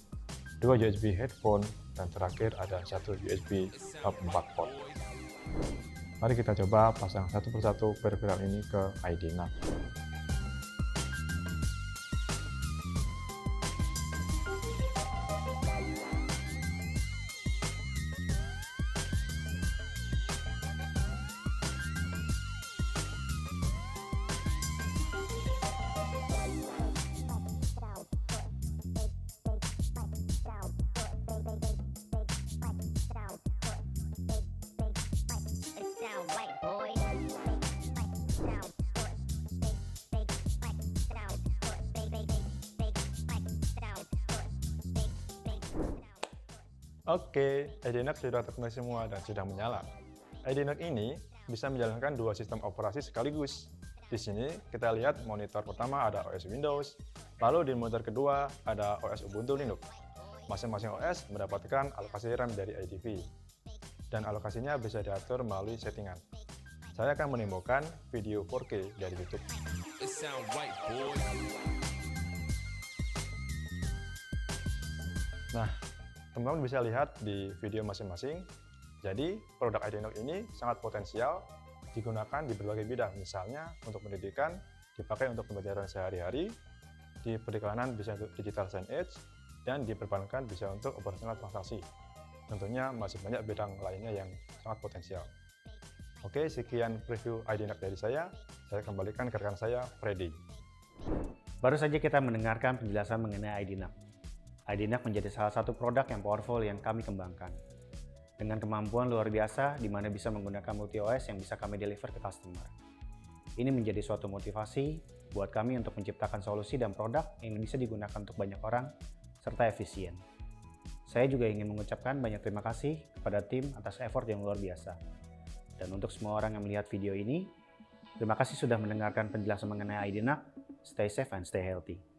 2 USB headphone, dan terakhir ada 1 USB hub 4 port. Mari kita coba pasang satu persatu peripheral ini ke ID NUC. Oke, ID NUC sudah terkoneksi semua dan sudah menyala. ID NUC ini bisa menjalankan 2 sistem operasi sekaligus. Di sini kita lihat monitor pertama ada OS Windows, lalu di monitor kedua ada OS Ubuntu Linux. Masing-masing OS mendapatkan alokasi RAM dari IDV, dan alokasinya bisa diatur melalui settingan. Saya akan menimbulkan video 4K dari YouTube. Nah, teman-teman bisa lihat di video masing-masing. Jadi, produk ID NUC ini sangat potensial digunakan di berbagai bidang. Misalnya, untuk pendidikan, dipakai untuk pembelajaran sehari-hari, di perikanan bisa untuk digital signage, dan di perbankan bisa untuk operasional transaksi. Tentunya masih banyak bidang lainnya yang sangat potensial. Oke, sekian preview IDNAC dari saya kembalikan ke rekan saya, Freddy. Baru saja kita mendengarkan penjelasan mengenai IDNAC. IDNAC menjadi salah satu produk yang powerful yang kami kembangkan. Dengan kemampuan luar biasa di mana bisa menggunakan multi OS yang bisa kami deliver ke customer. Ini menjadi suatu motivasi buat kami untuk menciptakan solusi dan produk yang bisa digunakan untuk banyak orang serta efisien. Saya juga ingin mengucapkan banyak terima kasih kepada tim atas effort yang luar biasa. Dan untuk semua orang yang melihat video ini, terima kasih sudah mendengarkan penjelasan mengenai IDNAC. Stay safe and stay healthy.